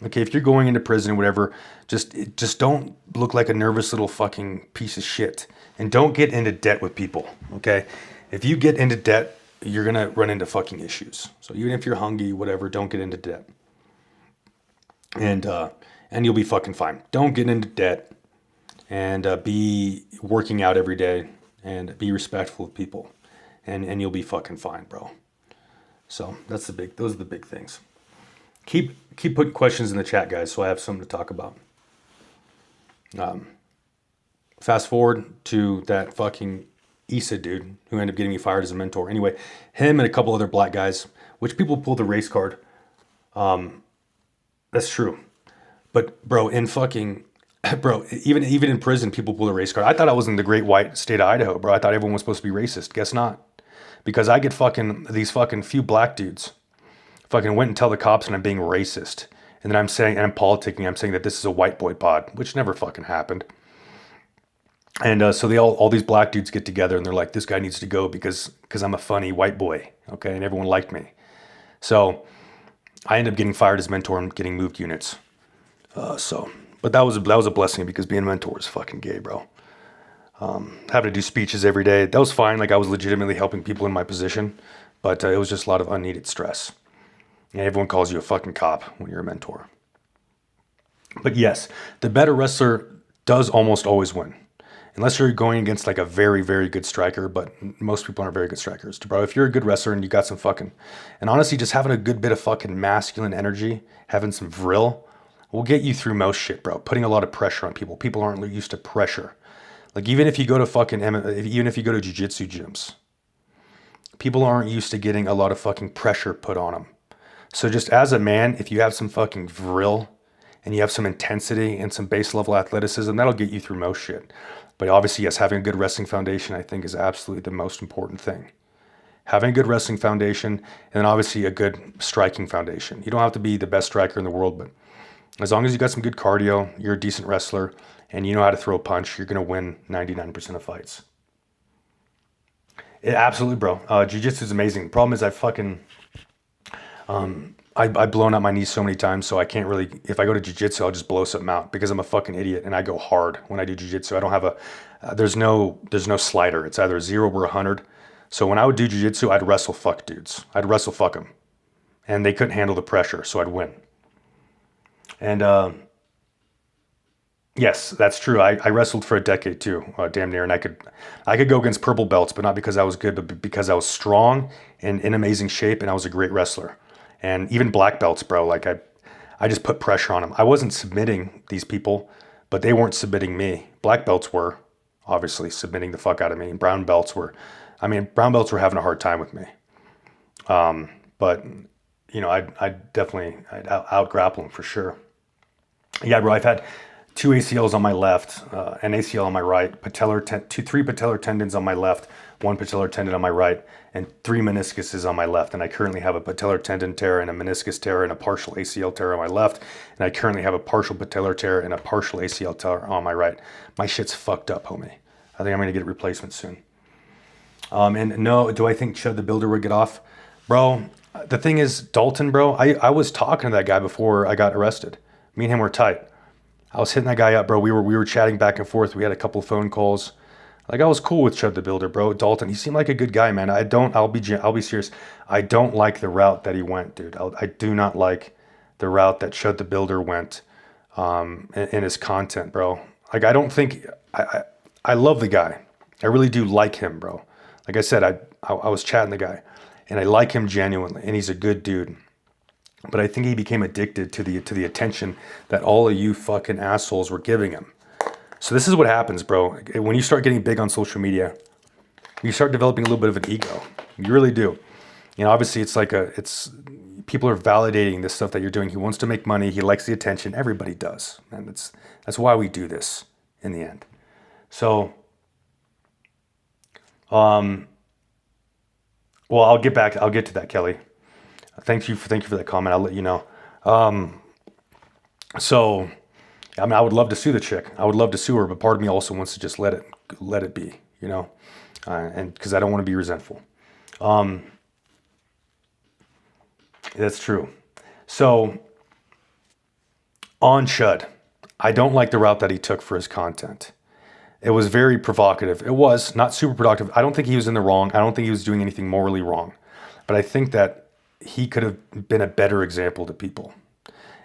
Okay, if you're going into prison or whatever, just don't look like a nervous little fucking piece of shit. And don't get into debt with people, okay? If you get into debt, you're going to run into fucking issues. So even if you're hungry, whatever, don't get into debt. And you'll be fucking fine. Don't get into debt. And be working out every day and be respectful of people, and you'll be fucking fine, bro. So those are the big things. Keep putting questions in the chat, guys, so I have something to talk about. Fast forward to that fucking Issa dude who ended up getting me fired as a mentor. Anyway, him and a couple other black guys, which people pull the race card. That's true, but bro, in fucking bro, even in prison, people pull a race card. I thought I was in the great white state of Idaho, bro. I thought everyone was supposed to be racist. Guess not. Because I get these fucking few black dudes fucking went and tell the cops and I'm being racist. And then I'm saying, and I'm politicking, I'm saying that this is a white boy pod, which never fucking happened. And so all these black dudes get together and they're like, this guy needs to go because I'm a funny white boy. Okay. And everyone liked me. So I ended up getting fired as mentor and getting moved units. But that was a blessing because being a mentor is fucking gay, bro. Having to do speeches every day, that was fine. Like I was legitimately helping people in my position, but it was just a lot of unneeded stress. And everyone calls you a fucking cop when you're a mentor. But yes, the better wrestler does almost always win. Unless you're going against like a very, very good striker, but most people aren't very good strikers. Bro, if you're a good wrestler and you got some fucking, and honestly, just having a good bit of fucking masculine energy, having some vril, will get you through most shit, bro. Putting a lot of pressure on people. People aren't used to pressure. Like even if you go to even if you go to jiu-jitsu gyms, people aren't used to getting a lot of fucking pressure put on them. So just as a man, if you have some fucking vril and you have some intensity and some base level athleticism, that'll get you through most shit. But obviously, yes, having a good wrestling foundation, I think, is absolutely the most important thing. Having a good wrestling foundation, and then obviously a good striking foundation. You don't have to be the best striker in the world, but as long as you got some good cardio, you're a decent wrestler, and you know how to throw a punch, you're going to win 99% of fights. Absolutely, bro. Jiu-jitsu is amazing. The problem is I've blown out my knees so many times, so I can't really, if I go to jiu-jitsu, I'll just blow something out because I'm a fucking idiot and I go hard when I do jiu-jitsu. I don't have there's no slider. It's either 0 or 100. So when I would do jiu-jitsu, I'd wrestle fuck dudes. I'd wrestle fuck them. And they couldn't handle the pressure, so I'd win. And yes, that's true. I wrestled for a decade too, damn near. And I could go against purple belts, but not because I was good, but because I was strong and in amazing shape and I was a great wrestler. And even black belts, bro, like I just put pressure on them. I wasn't submitting these people, but they weren't submitting me. Black belts were obviously submitting the fuck out of me. And brown belts were having a hard time with me. But you know, I'd out grapple them for sure. Yeah, bro, I've had 2 ACLs on my left, an ACL on my right, three patellar tendons on my left, 1 patellar tendon on my right, and 3 meniscuses on my left. And I currently have a patellar tendon tear and a meniscus tear and a partial ACL tear on my left. And I currently have a partial patellar tear and a partial ACL tear on my right. My shit's fucked up, homie. I think I'm going to get a replacement soon. And no, do I think Chud the Builder would get off? Bro, the thing is, Dalton, bro, I was talking to that guy before I got arrested. Me and him were tight. I was hitting that guy up, bro. We were chatting back and forth. We had a couple of phone calls. Like I was cool with Chud the Builder, bro. Dalton, he seemed like a good guy, man. I'll be serious. I don't like the route that he went, dude. I do not like the route that Chud the Builder went in his content, bro. Like I don't think I love the guy. I really do like him, bro. Like I said, I was chatting the guy, and I like him genuinely, and he's a good dude. But I think he became addicted to the attention that all of you fucking assholes were giving him. So this is what happens, bro. When you start getting big on social media, you start developing a little bit of an ego. You really do. You know, obviously it's people are validating this stuff that you're doing. He wants to make money. He likes the attention. Everybody does. And that's why we do this in the end. So, well, I'll get to that, Kelly. Thank you for that comment. I'll let you know. So, I mean, I would love to sue the chick. I would love to sue her, but part of me also wants to just let it be, you know, and because I don't want to be resentful. That's true. So, on Chud, I don't like the route that he took for his content. It was very provocative. It was not super productive. I don't think he was in the wrong. I don't think he was doing anything morally wrong, but I think that he could have been a better example to people.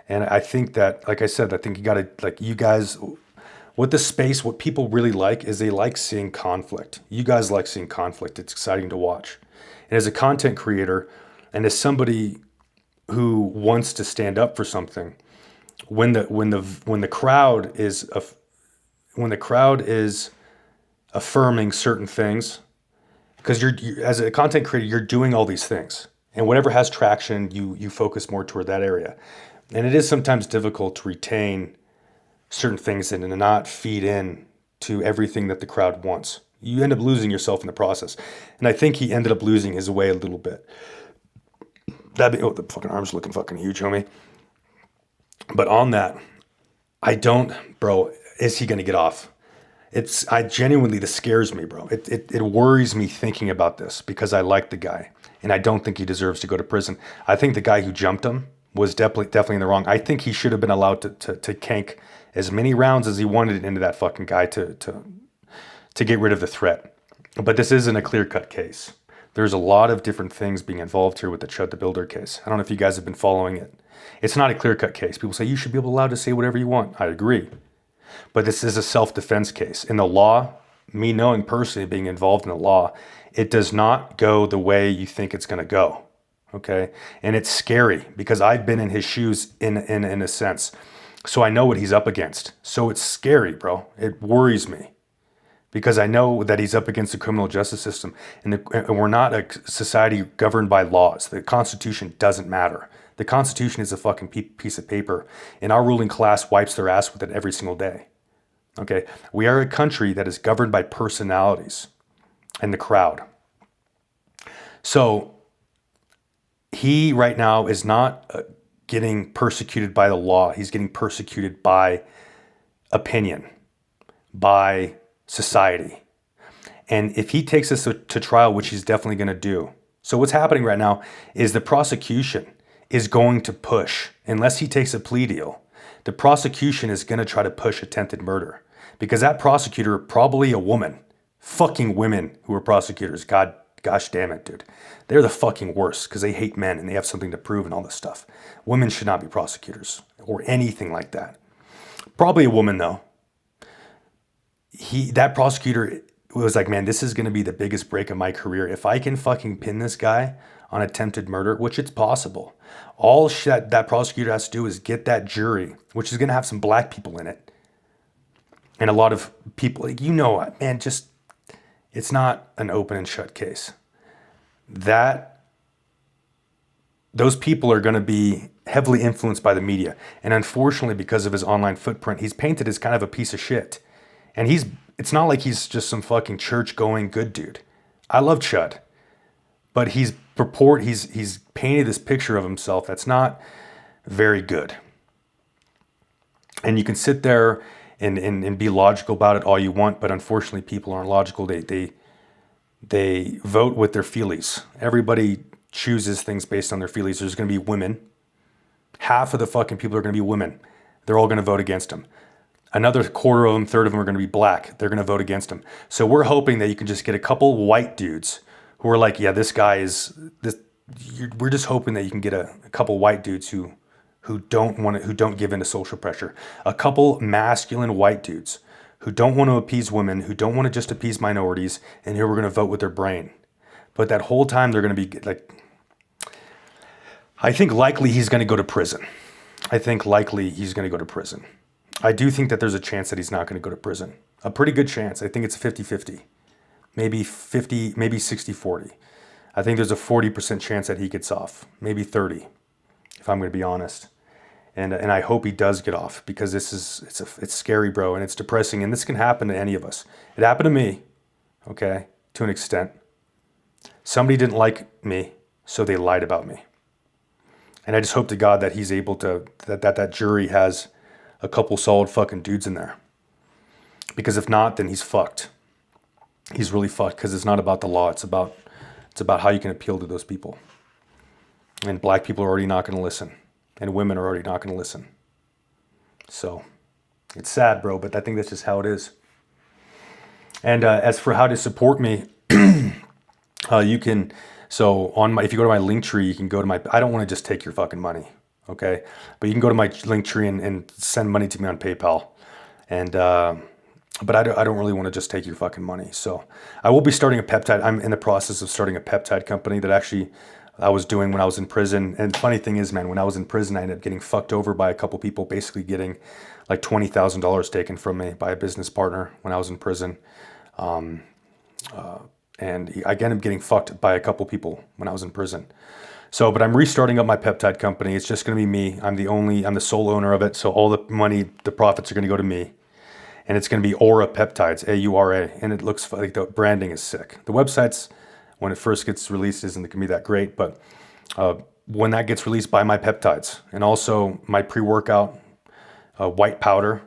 And I think that, like I said, I think you got to, like you guys, with the space, what people really like is they like seeing conflict. You guys like seeing conflict. It's exciting to watch. And as a content creator and as somebody who wants to stand up for something, when the crowd is affirming certain things, because you're as a content creator, you're doing all these things. And whatever has traction, you focus more toward that area. And it is sometimes difficult to retain certain things in and not feed in to everything that the crowd wants. You end up losing yourself in the process. And I think he ended up losing his way a little bit. Oh, the fucking arm's looking fucking huge, homie. But on that, bro, is he going to get off? I genuinely, this scares me, bro. It worries me thinking about this because I like the guy and I don't think he deserves to go to prison. I think the guy who jumped him was definitely in the wrong. I think he should have been allowed to kank as many rounds as he wanted into that fucking guy to get rid of the threat. But this isn't a clear-cut case. There's a lot of different things being involved here with the Chud the Builder case. I don't know if you guys have been following it. It's not a clear-cut case. People say you should be allowed to say whatever you want. I agree. But this is a self-defense case. In the law, me knowing personally being involved in the law, it does not go the way you think it's going to go. Okay? And it's scary because I've been in his shoes in a sense. So I know what he's up against. So it's scary, bro. It worries me because I know that he's up against the criminal justice system. And we're not a society governed by laws. The Constitution doesn't matter. The Constitution is a fucking piece of paper, and our ruling class wipes their ass with it every single day. Okay? We are a country that is governed by personalities and the crowd. So he right now is not getting persecuted by the law. He's getting persecuted by opinion, by society. And if he takes this to trial, which he's definitely going to do. So what's happening right now is the prosecution is going to push, unless he takes a plea deal, the prosecution is going to try to push attempted murder. Because that prosecutor, probably a woman, fucking women who are prosecutors, gosh damn it, dude. They're the fucking worst because they hate men and they have something to prove and all this stuff. Women should not be prosecutors or anything like that. Probably a woman though. That prosecutor was like, man, this is going to be the biggest break of my career. If I can fucking pin this guy on attempted murder, which it's possible, all that prosecutor has to do is get that jury, which is going to have some black people in it. And a lot of people, like, man, just, it's not an open and shut case. Those people are going to be heavily influenced by the media. And unfortunately, because of his online footprint, he's painted as kind of a piece of shit. And it's not like he's just some fucking church-going good dude. I love Chud. But he's painted this picture of himself that's not very good. And you can sit there and be logical about it all you want, but unfortunately people aren't logical. They vote with their feelies. Everybody chooses things based on their feelies. There's going to be women. Half of the fucking people are going to be women. They're all going to vote against him. Another quarter of them, third of them are going to be black. They're going to vote against him. So we're hoping that you can just get a couple white dudes who are like, yeah, this guy is this. We're just hoping that you can get a couple white dudes who don't give in to social pressure. A couple masculine white dudes who don't want to appease women, who don't want to just appease minorities, and who are going to vote with their brain. But that whole time they're going to be like, I think likely he's going to go to prison. I do think that there's a chance that he's not going to go to prison. A pretty good chance. I think it's 50-50. Maybe 50, maybe 60-40. I think there's a 40% chance that he gets off. Maybe 30, if I'm going to be honest. And I hope he does get off because it's scary, bro, and it's depressing, and this can happen to any of us. It happened to me, okay, to an extent. Somebody didn't like me, so they lied about me. And I just hope to God that he's able to, that jury has a couple solid fucking dudes in there. Because if not, then he's fucked. He's really fucked because it's not about the law. It's about how you can appeal to those people. And black people are already not going to listen. And women are already not going to listen. So it's sad, bro, but I think that's just how it is. And as for how to support me, you can, if you go to my link tree, you can go to I don't want to just take your fucking money, okay? But you can go to my link tree and send money to me on PayPal. And, but I don't really want to just take your fucking money. So I will be starting a peptide. I'm in the process of starting a peptide company that actually I was doing when I was in prison. And the funny thing is, man, when I was in prison, I ended up getting fucked over by a couple people, basically getting like $20,000 taken from me by a business partner when I was in prison. And I ended up getting fucked by a couple people when I was in prison. So, but I'm restarting up my peptide company. It's just going to be me. I'm the sole owner of it. So all the money, the profits are going to go to me. And it's going to be Aura Peptides, Aura. And it looks like the branding is sick. The website's, when it first gets released, isn't going to be that great. But when that gets released, buy my peptides. And also my pre-workout white powder.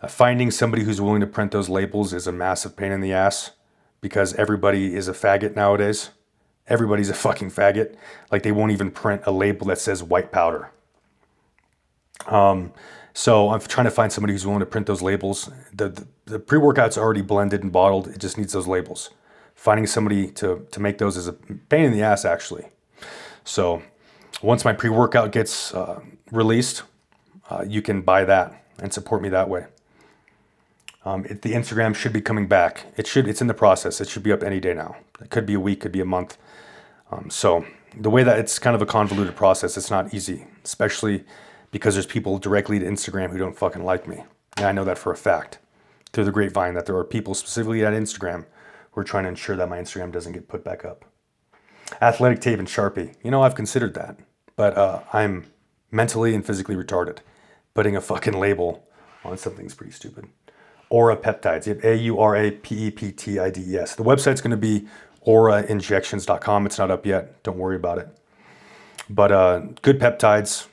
Finding somebody who's willing to print those labels is a massive pain in the ass because everybody is a faggot nowadays. Everybody's a fucking faggot. Like they won't even print a label that says white powder. So I'm trying to find somebody who's willing to print those labels. The pre-workout's already blended and bottled. It just needs those labels. Finding somebody to make those is a pain in the ass, actually. So once my pre-workout gets released, you can buy that and support me that way. The Instagram should be coming back. It's in the process. It should be up any day now. It could be a week, could be a month. So the way that it's kind of a convoluted process, it's not easy, especially because there's people directly to Instagram who don't fucking like me. And I know that for a fact through the grapevine that there are people specifically at Instagram who are trying to ensure that my Instagram doesn't get put back up. Athletic tape and Sharpie. I've considered that, but I'm mentally and physically retarded. Putting a fucking label on something's pretty stupid. Aura Peptides. You have AuraPeptides. The website's going to be aurainjections.com. It's not up yet. Don't worry about it. But good peptides.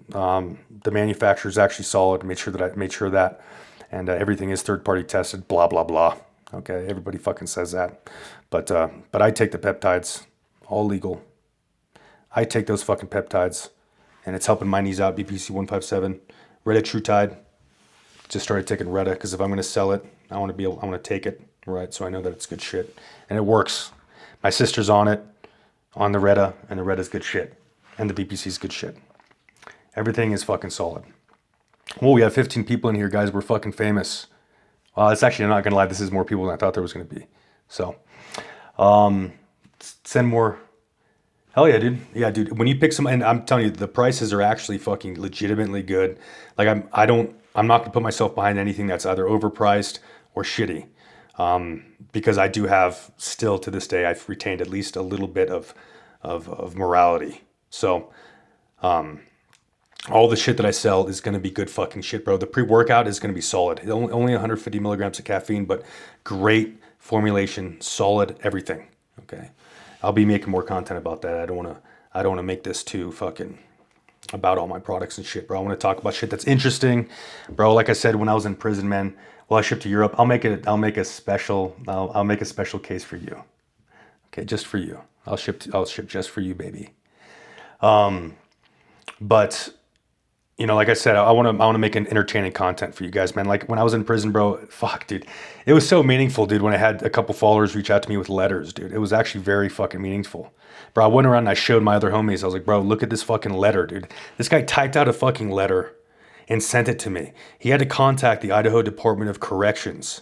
The manufacturer is actually solid. Made sure that, and everything is third-party tested. Blah blah blah. Okay, everybody fucking says that, but I take the peptides, all legal. I take those fucking peptides, and it's helping my knees out. BPC 157, Retatrutide. Just started taking Reta because if I'm going to sell it, I want to take it, right? So I know that it's good shit, and it works. My sister's on it, on the Reta, and the Reta's good shit, and the BPC's good shit. Everything is fucking solid. Well, we have 15 people in here, guys. We're fucking famous. It's actually, I'm not gonna lie, this is more people than I thought there was gonna be. So, send more. Hell yeah, dude. Yeah, dude. When you pick some, and I'm telling you, the prices are actually fucking legitimately good. Like I'm not gonna put myself behind anything that's either overpriced or shitty, because I do have still to this day, I've retained at least a little bit of morality. So, all the shit that I sell is going to be good fucking shit, bro. The pre-workout is going to be solid. Only 150 milligrams of caffeine, but great formulation, solid everything. Okay, I'll be making more content about that. I don't want to make this too fucking about all my products and shit, bro. I want to talk about shit that's interesting, bro. Like I said, when I was in prison, man. Well, I shipped to Europe. I'll make a special case for you. Okay, just for you. I'll ship just for you, baby. But like I said, I want to make an entertaining content for you guys, man. Like when I was in prison, bro, fuck, dude. It was so meaningful, dude, when I had a couple followers reach out to me with letters, dude. It was actually very fucking meaningful. Bro, I went around and I showed my other homies. I was like, bro, look at this fucking letter, dude. This guy typed out a fucking letter and sent it to me. He had to contact the Idaho Department of Corrections,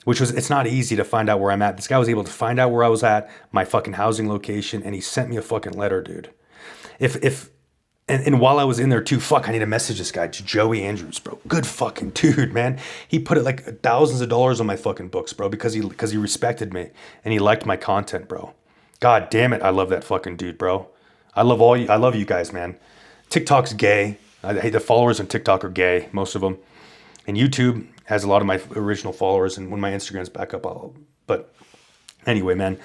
it's not easy to find out where I'm at. This guy was able to find out where I was at, my fucking housing location, and he sent me a fucking letter, dude. And while I was in there too, I need to message this guy, Joey Andrews, bro. Good fucking dude, man. He put it like thousands of dollars on my fucking books, bro, because he respected me and he liked my content, bro. God damn it, I love that fucking dude, bro. I love you guys, man. TikTok's gay. I hate the followers on TikTok are gay, most of them. And YouTube has a lot of my original followers, and when my Instagram's back up, but anyway, man.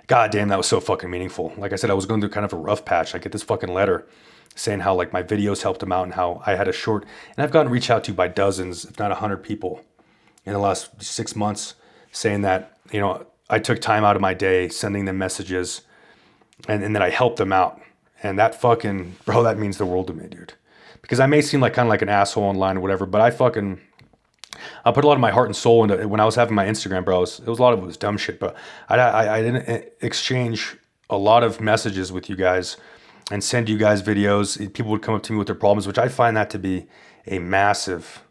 God damn, that was so fucking meaningful. Like I said, I was going through kind of a rough patch. I get this fucking letter saying how like my videos helped him out and how I had and I've gotten reached out to by dozens, if not 100 people in the last 6 months saying that, I took time out of my day sending them messages and then I helped them out. And that fucking, bro, that means the world to me, dude. Because I may seem like kind of like an asshole online or whatever, but I put a lot of my heart and soul into it. When I was having my Instagram, bro, it was a lot of it was dumb shit, but I didn't exchange a lot of messages with you guys and send you guys videos. People would come up to me with their problems, which I find that to be a massive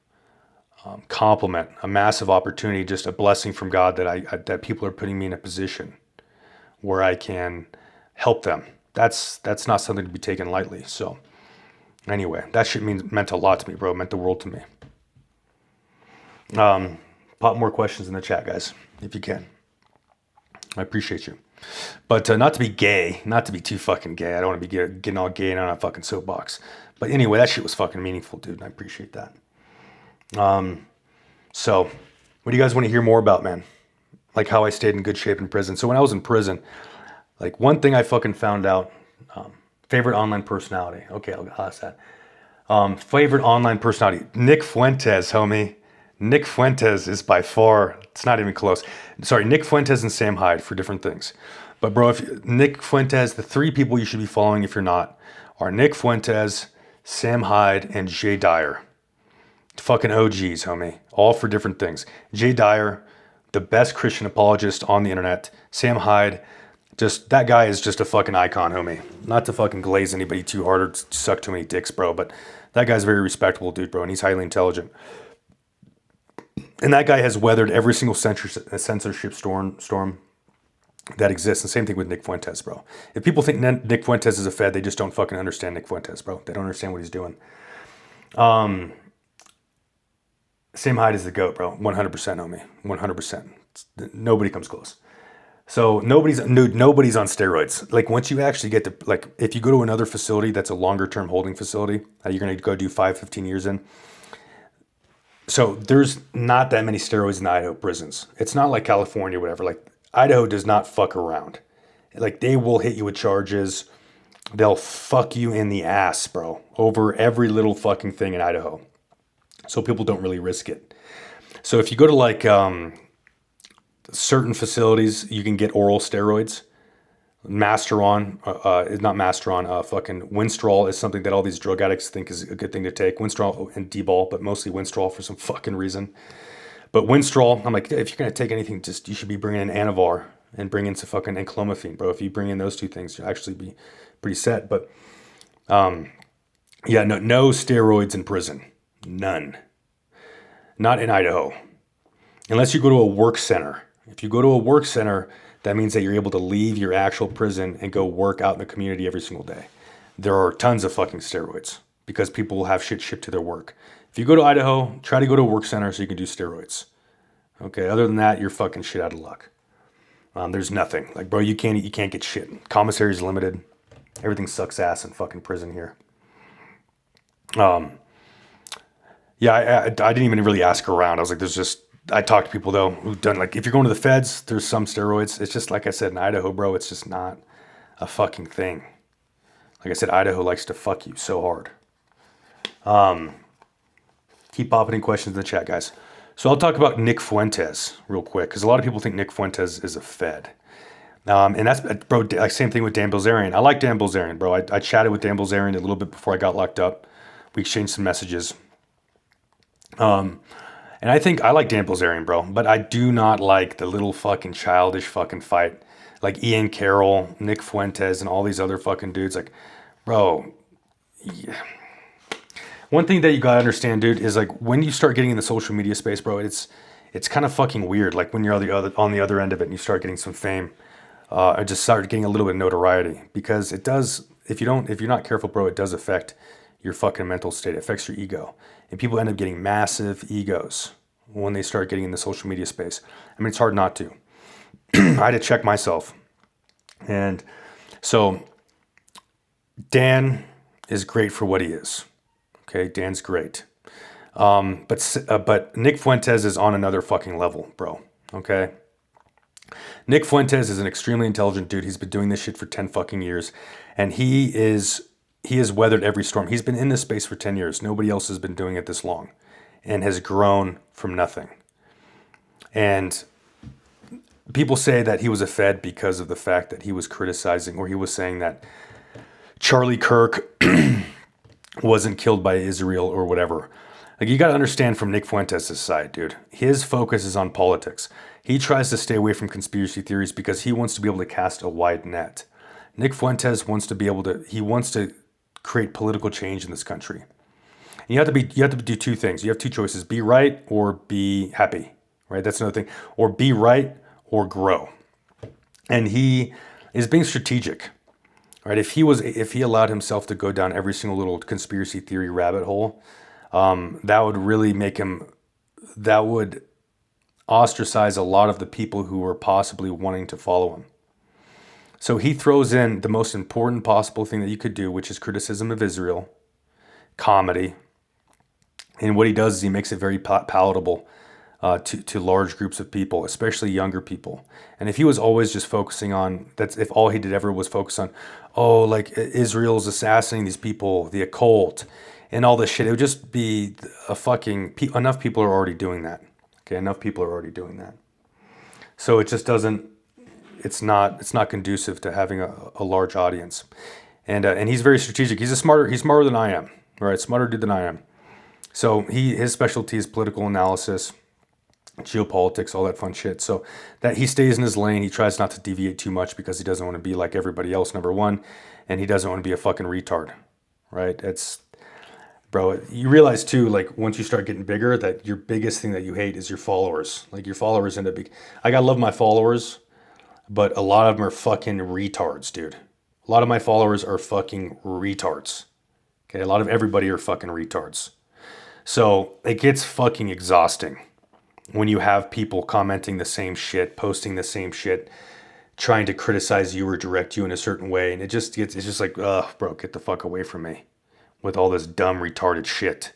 compliment, a massive opportunity, just a blessing from God that people are putting me in a position where I can help them. That's not something to be taken lightly. So anyway, that shit meant a lot to me, bro. It meant the world to me. Pop more questions in the chat, guys, if you can. I appreciate you. But not to be gay, not to be too fucking gay. I don't want to be getting all gay and on a fucking soapbox. But anyway, that shit was fucking meaningful, dude. And I appreciate that. So, what do you guys want to hear more about, man? Like how I stayed in good shape in prison. So when I was in prison, like one thing I fucking found out, favorite online personality. Okay, I'll ask that. Favorite online personality, Nick Fuentes, homie. Nick Fuentes is by far, it's not even close. Sorry, Nick Fuentes and Sam Hyde for different things. But bro, if Nick Fuentes, the three people you should be following if you're not, are Nick Fuentes, Sam Hyde, and Jay Dyer. Fucking OGs, homie. All for different things. Jay Dyer, the best Christian apologist on the internet. Sam Hyde, just that guy is just a fucking icon, homie. Not to fucking glaze anybody too hard or suck too many dicks, bro, but that guy's a very respectable dude, bro, and he's highly intelligent. And that guy has weathered every single censorship storm that exists. And same thing with Nick Fuentes, bro. If people think Nick Fuentes is a Fed, they just don't fucking understand Nick Fuentes, bro. They don't understand what he's doing. Sam Hyde is the GOAT, bro. 100% homie. 100%. Nobody comes close. So nobody's on steroids. Like once you actually get to, like if you go to another facility that's a longer term holding facility that you're going to go do 5-15 years in. So there's not that many steroids in the Idaho prisons. It's not like California or whatever. Like Idaho does not fuck around. Like they will hit you with charges. They'll fuck you in the ass, bro, over every little fucking thing in Idaho. So people don't really risk it. So if you go to like certain facilities, you can get oral steroids. Fucking Winstrol is something that all these drug addicts think is a good thing to take. Winstrol and D-ball, but mostly Winstrol for some fucking reason. But Winstrol, I'm like, if you're going to take anything, just you should be bringing in Anavar and bring in some fucking enclomiphene, bro. If you bring in those two things, you'll actually be pretty set. But yeah, no steroids in prison. None. Not in Idaho. Unless you go to a work center. If you go to a work center, that means that you're able to leave your actual prison and go work out in the community every single day. There are tons of fucking steroids because people will have shit shipped to their work. If you go to Idaho, try to go to a work center so you can do steroids. Okay, other than that, you're fucking shit out of luck. There's nothing. Like, bro, you can't get shit. Commissary's limited. Everything sucks ass in fucking prison here. Yeah, I didn't even really ask around. I was like, I talked to people though who've done, like, if you're going to the feds, there's some steroids. It's just, like I said, in Idaho, bro, it's just not a fucking thing. Like I said, Idaho likes to fuck you so hard. Keep popping in questions in the chat, guys. So I'll talk about Nick Fuentes real quick, because a lot of people think Nick Fuentes is a Fed. And that's, bro, like same thing with Dan Bilzerian. I like Dan Bilzerian, bro. I chatted with Dan Bilzerian a little bit before I got locked up. We exchanged some messages. And I think I like Dan Bilzerian, bro, but I do not like the little fucking childish fucking fight. Like Ian Carroll, Nick Fuentes, and all these other fucking dudes. Like, bro, yeah. One thing that you gotta understand, dude, is like when you start getting in the social media space, bro, it's kind of fucking weird. Like when you're on the other end of it and you start getting some fame, or just start getting a little bit of notoriety, because it does. If you're not careful, bro, it does affect your fucking mental state. It affects your ego. And people end up getting massive egos when they start getting in the social media space. I mean, it's hard not to. I had to check myself. And so Dan is great for what he is. Okay, Dan's great. But Nick Fuentes is on another fucking level, bro. Okay? Nick Fuentes is an extremely intelligent dude. He's been doing this shit for 10 fucking years. And he has weathered every storm. He's been in this space for 10 years. Nobody else has been doing it this long and has grown from nothing. And people say that he was a Fed because of the fact that he was criticizing, or he was saying that Charlie Kirk wasn't killed by Israel or whatever. Like, you got to understand from Nick Fuentes' side, dude. His focus is on politics. He tries to stay away from conspiracy theories because he wants to be able to cast a wide net. Nick Fuentes wants to create political change in this country. And you have to do two things. You have two choices: be right or be happy. Right? That's another thing. Or be right or grow. And he is being strategic. Right? If he allowed himself to go down every single little conspiracy theory rabbit hole, that would really make him. ostracize a lot of the people who were possibly wanting to follow him. So he throws in the most important possible thing that you could do, which is criticism of Israel, comedy. And what he does is he makes it very palatable to large groups of people, especially younger people. And if he was always just focusing on, that's if all he did ever was focus on, oh, like Israel's assassinating these people, the occult, and all this shit, it would just be a fucking, enough people are already doing that. Okay, enough people are already doing that. So it just doesn't, it's not conducive to having a large audience. And he's very strategic. He's smarter than I am, right? Smarter dude than I am. So his specialty is political analysis, geopolitics, all that fun shit. So that he stays in his lane. He tries not to deviate too much because he doesn't want to be like everybody else, number one, and he doesn't want to be a fucking retard, right? Bro, you realize too, like once you start getting bigger, that your biggest thing that you hate is your followers. Like your followers end up being, I gotta love my followers, but a lot of them are fucking retards, dude. A lot of my followers are fucking retards. Okay, a lot of everybody are fucking retards. So it gets fucking exhausting when you have people commenting the same shit, posting the same shit, trying to criticize you or direct you in a certain way. And it's just like, ugh, bro, get the fuck away from me with all this dumb, retarded shit.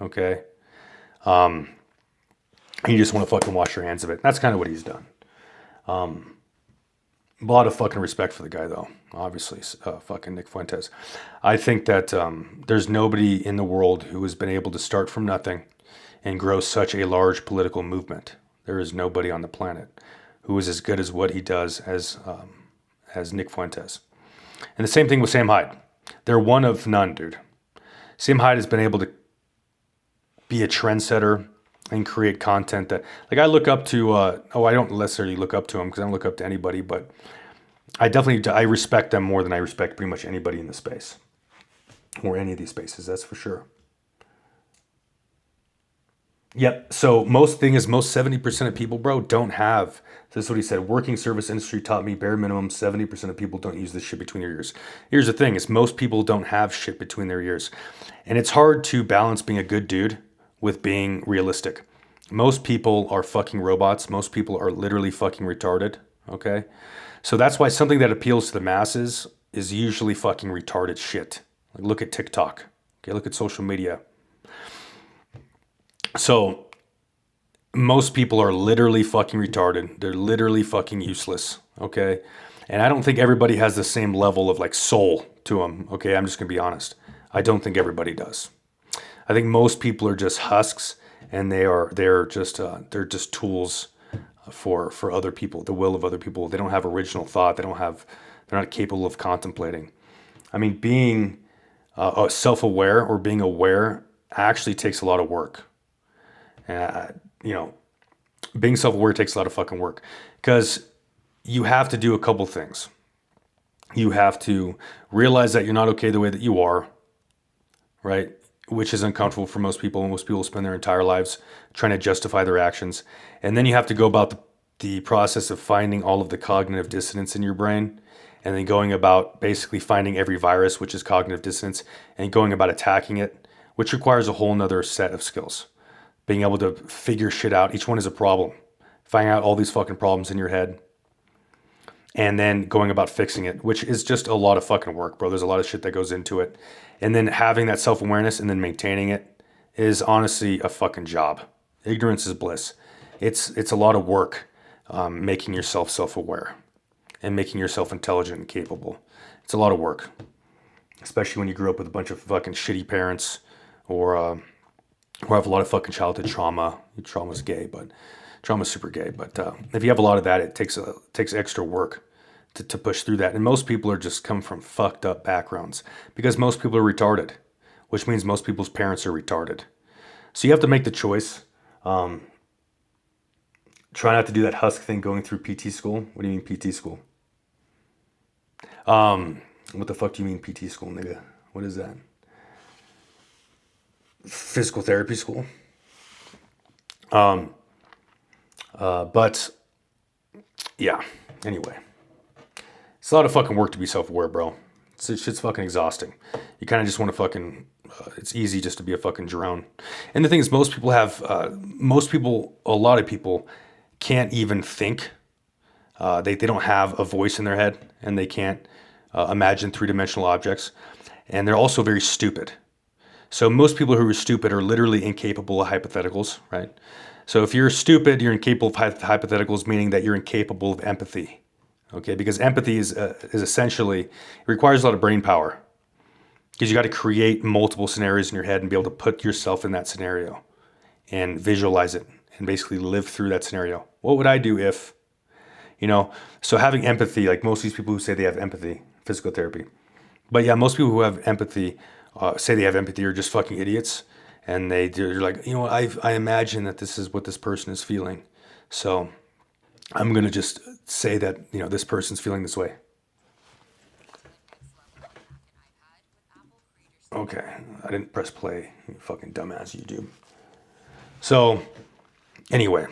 Okay? And you just want to fucking wash your hands of it. That's kind of what he's done. A lot of fucking respect for the guy, though. Obviously, fucking Nick Fuentes. I think that there's nobody in the world who has been able to start from nothing and grow such a large political movement. There is nobody on the planet who is as good as what he does as Nick Fuentes. And the same thing with Sam Hyde. They're one of none, dude. Sam Hyde has been able to be a trendsetter and create content that, like, I look up to, I don't necessarily look up to him because I don't look up to anybody, but I respect them more than I respect pretty much anybody in the space or any of these spaces, that's for sure. Yep. So most 70% of people, bro, don't have. This is what he said. Working service industry taught me bare minimum 70% of people don't use this shit between their ears. Here's the thing: is most people don't have shit between their ears, and it's hard to balance being a good dude with being realistic. Most people are fucking robots. Most people are literally fucking retarded. Okay, so that's why something that appeals to the masses is usually fucking retarded shit. Like look at TikTok. Okay, look at social media. So most people are literally fucking retarded. They're literally fucking useless. Okay. And I don't think everybody has the same level of like soul to them. Okay. I'm just going to be honest. I don't think everybody does. I think most people are just husks and they're just tools for other people, the will of other people. They don't have original thought. They're not capable of contemplating. I mean, being self-aware or being aware actually takes a lot of work. Being self-aware takes a lot of fucking work because you have to do a couple things. You have to realize that you're not okay the way that you are, right? Which is uncomfortable for most people. Most people spend their entire lives trying to justify their actions. And then you have to go about the process of finding all of the cognitive dissonance in your brain and then going about basically finding every virus, which is cognitive dissonance, and going about attacking it, which requires a whole nother set of skills. Being able to figure shit out. Each one is a problem. Finding out all these fucking problems in your head. And then going about fixing it, which is just a lot of fucking work, bro. There's a lot of shit that goes into it. And then having that self-awareness and then maintaining it is honestly a fucking job. Ignorance is bliss. It's a lot of work making yourself self-aware and making yourself intelligent and capable. It's a lot of work. Especially when you grew up with a bunch of fucking shitty parents or have a lot of fucking childhood trauma. Trauma's gay, but trauma's super gay. But if you have a lot of that, it takes extra work to push through that. And most people are just come from fucked up backgrounds because most people are retarded, which means most people's parents are retarded. So you have to make the choice. Try not to do that husk thing going through PT school. What do you mean PT school? What the fuck do you mean PT school, nigga? What is that? Physical therapy school. But yeah, anyway, it's a lot of fucking work to be self-aware, bro. Shit's fucking exhausting. You kind of just want to fucking, it's easy just to be a fucking drone. And the thing is, a lot of people can't even think. They don't have a voice in their head, and they can't imagine three-dimensional objects. And they're also very stupid. So most people who are stupid are literally incapable of hypotheticals, right? So if you're stupid, you're incapable of hypotheticals, meaning that you're incapable of empathy. Okay, because empathy is essentially, it requires a lot of brain power. Because you got to create multiple scenarios in your head and be able to put yourself in that scenario and visualize it and basically live through that scenario. What would I do if, so having empathy, like most of these people who say they have empathy, physical therapy. But yeah, most people who have empathy, say they have empathy, are just fucking idiots. And they're like, I imagine that this is what this person is feeling. So I'm going to just say that, this person's feeling this way. Okay, I didn't press play, you fucking dumbass YouTube. So anyway,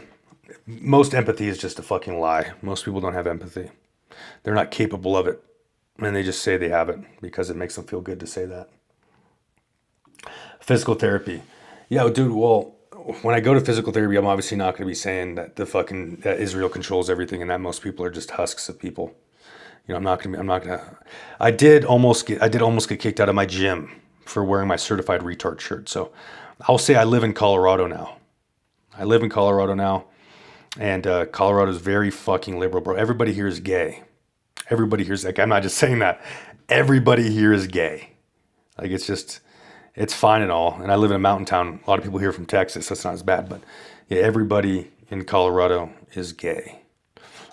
most empathy is just a fucking lie. Most people don't have empathy. They're not capable of it. And they just say they have it because it makes them feel good to say that. Physical therapy. Yeah, dude, well, when I go to physical therapy, I'm obviously not going to be saying that that Israel controls everything and that most people are just husks of people. I'm not going to, I did almost get kicked out of my gym for wearing my certified retard shirt. So I'll say I live in Colorado now. And Colorado is very fucking liberal, bro. Everybody here is gay. Everybody here is like, I'm not just saying that. Everybody here is gay. Like, it's fine and all. And I live in a mountain town. A lot of people here from Texas, so it's not as bad. But yeah, everybody in Colorado is gay.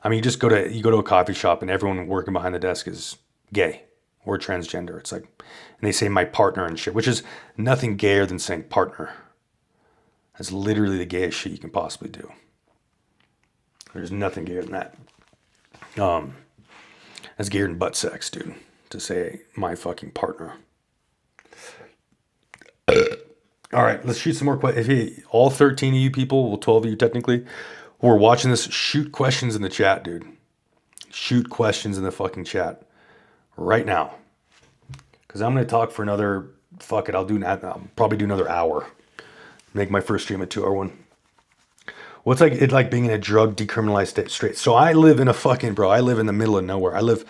I mean, you go to a coffee shop and everyone working behind the desk is gay or transgender. It's like, and they say my partner and shit, which is nothing gayer than saying partner. That's literally the gayest shit you can possibly do. There's nothing gayer than that. That's gayer than butt sex, dude. To say my fucking partner. All right, let's shoot some more questions. Hey, all 13 of you people, well, 12 of you technically, who are watching this, shoot questions in the chat, dude. Shoot questions in the fucking chat right now. Because I'm going to talk for another, fuck it, I'll probably do another hour. Make my first stream a 2-hour one. What's it like being in a drug decriminalized state? So I live in I live in the middle of nowhere. I live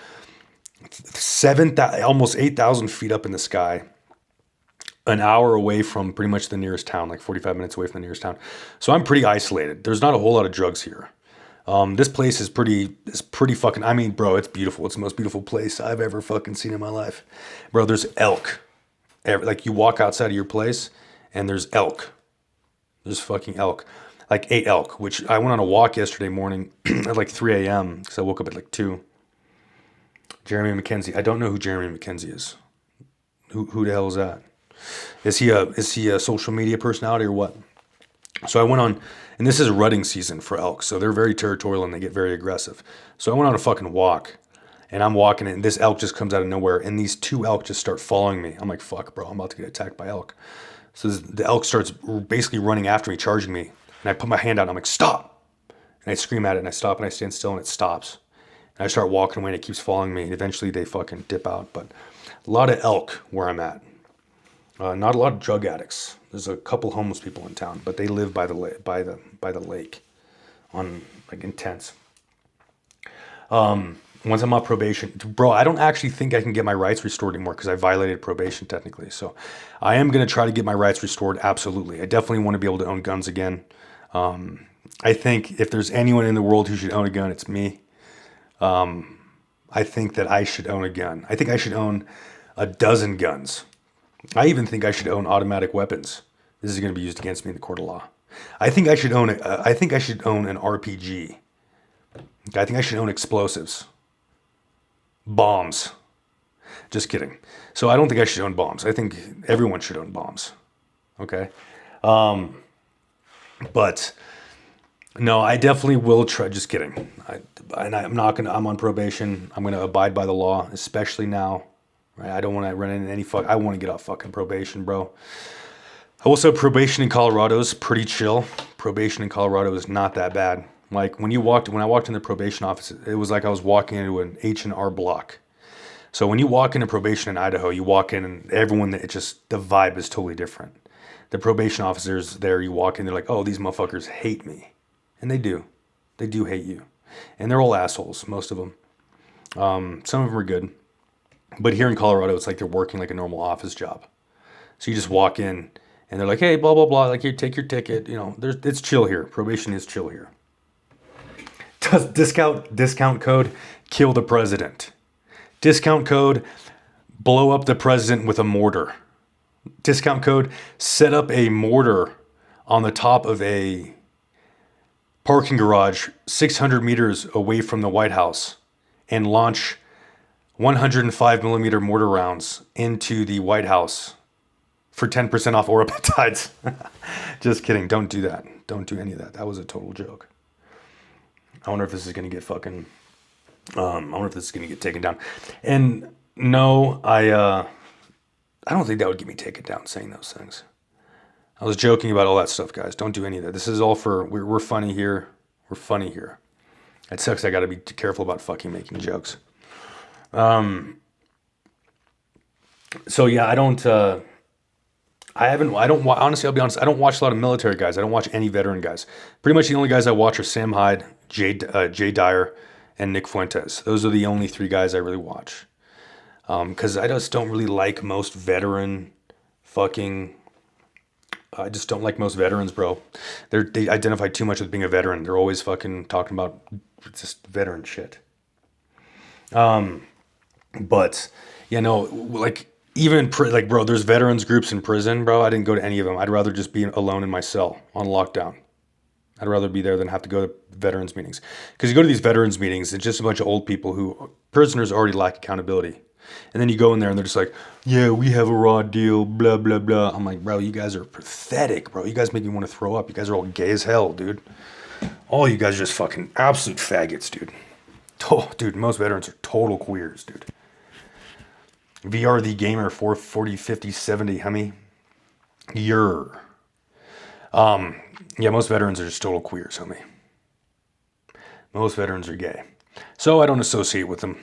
almost 8,000 feet up in the sky. An hour away from pretty much the nearest town, like 45 minutes away from the nearest town. So I'm pretty isolated. There's not a whole lot of drugs here. This place is pretty fucking, I mean, bro, it's beautiful. It's the most beautiful place I've ever fucking seen in my life. Bro, there's elk. Like you walk outside of your place and there's elk. There's fucking elk. Like 8 elk, which I went on a walk yesterday morning at like 3 a.m. because I woke up at like 2. Jeremy McKenzie. I don't know who Jeremy McKenzie is. Who the hell is that? Is he a social media personality or what? So I went on, and this is rutting season for elk, so they're very territorial and they get very aggressive. So I went on a fucking walk, and I'm walking, and this elk just comes out of nowhere, and these 2 elk just start following me. I'm like, fuck, bro, I'm about to get attacked by elk. So the elk starts basically running after me, charging me, and I put my hand out, and I'm like, stop! And I scream at it, and I stop, and I stand still, and it stops. And I start walking away, and it keeps following me, and eventually they fucking dip out. But a lot of elk where I'm at. Not a lot of drug addicts. There's a couple homeless people in town, but they live by the lake, on like intense. Once I'm off probation, bro, I don't actually think I can get my rights restored anymore because I violated probation technically. So I am gonna try to get my rights restored. Absolutely, I definitely want to be able to own guns again. I think if there's anyone in the world who should own a gun, it's me. I think that I should own a gun. I think I should own a dozen guns. I even think I should own automatic weapons. This is going to be used against me in the court of law. I think I should own an RPG. I think I should own explosives. Bombs. Just kidding. So I don't think I should own bombs. I think everyone should own bombs. Okay? But no, I definitely will try. Just kidding. I'm on probation. I'm going to abide by the law, especially now. Right? I don't want to run into any I want to get off fucking probation, bro. Also, probation in Colorado is pretty chill. Probation in Colorado is not that bad. Like when I walked in the probation office, it was like I was walking into an H&R Block. So when you walk into probation in Idaho, you walk in and the vibe is totally different. The probation officers there, you walk in, they're like, oh, these motherfuckers hate me. And they do. They do hate you. And they're all assholes, most of them. Some of them are good. But here in Colorado, it's like they're working like a normal office job. So you just walk in and they're like, hey, blah, blah, blah. Like, here, take your ticket. You know, it's chill here. Probation is chill here. Discount code, kill the president. Discount code, blow up the president with a mortar. Discount code, set up a mortar on the top of a parking garage 600 meters away from the White House and launch 105 millimeter mortar rounds into the White House for 10% off oral peptides. Just kidding. Don't do that. Don't do any of that. That was a total joke. I wonder if this is going to get fucking... I wonder if this is going to get taken down. And no, I don't think that would get me taken down saying those things. I was joking about all that stuff, guys. Don't do any of that. This is all for... We're funny here. We're funny here. It sucks. I got to be careful about fucking making jokes. So yeah, honestly, I'll be honest, I don't watch a lot of military guys. I don't watch any veteran guys. Pretty much the only guys I watch are Sam Hyde, Jay Dyer, and Nick Fuentes. Those are the only three guys I really watch. Because I just don't really like most veteran I just don't like most veterans, bro. They identify too much with being a veteran. They're always fucking talking about just veteran shit. But, you know, like, even, bro, there's veterans groups in prison, bro. I didn't go to any of them. I'd rather just be alone in my cell on lockdown. I'd rather be there than have to go to veterans meetings. Because you go to these veterans meetings, it's just a bunch of old people who, prisoners already lack accountability. And then you go in there and they're just like, yeah, we have a raw deal, blah, blah, blah. I'm like, bro, you guys are pathetic, bro. You guys make me want to throw up. You guys are all gay as hell, dude. All you guys are just fucking absolute faggots, dude. Oh, dude, most veterans are total queers, dude. VR the Gamer 440 50 70 homie. Yeah, most veterans are just total queers, homie. Most veterans are gay. So I don't associate with them.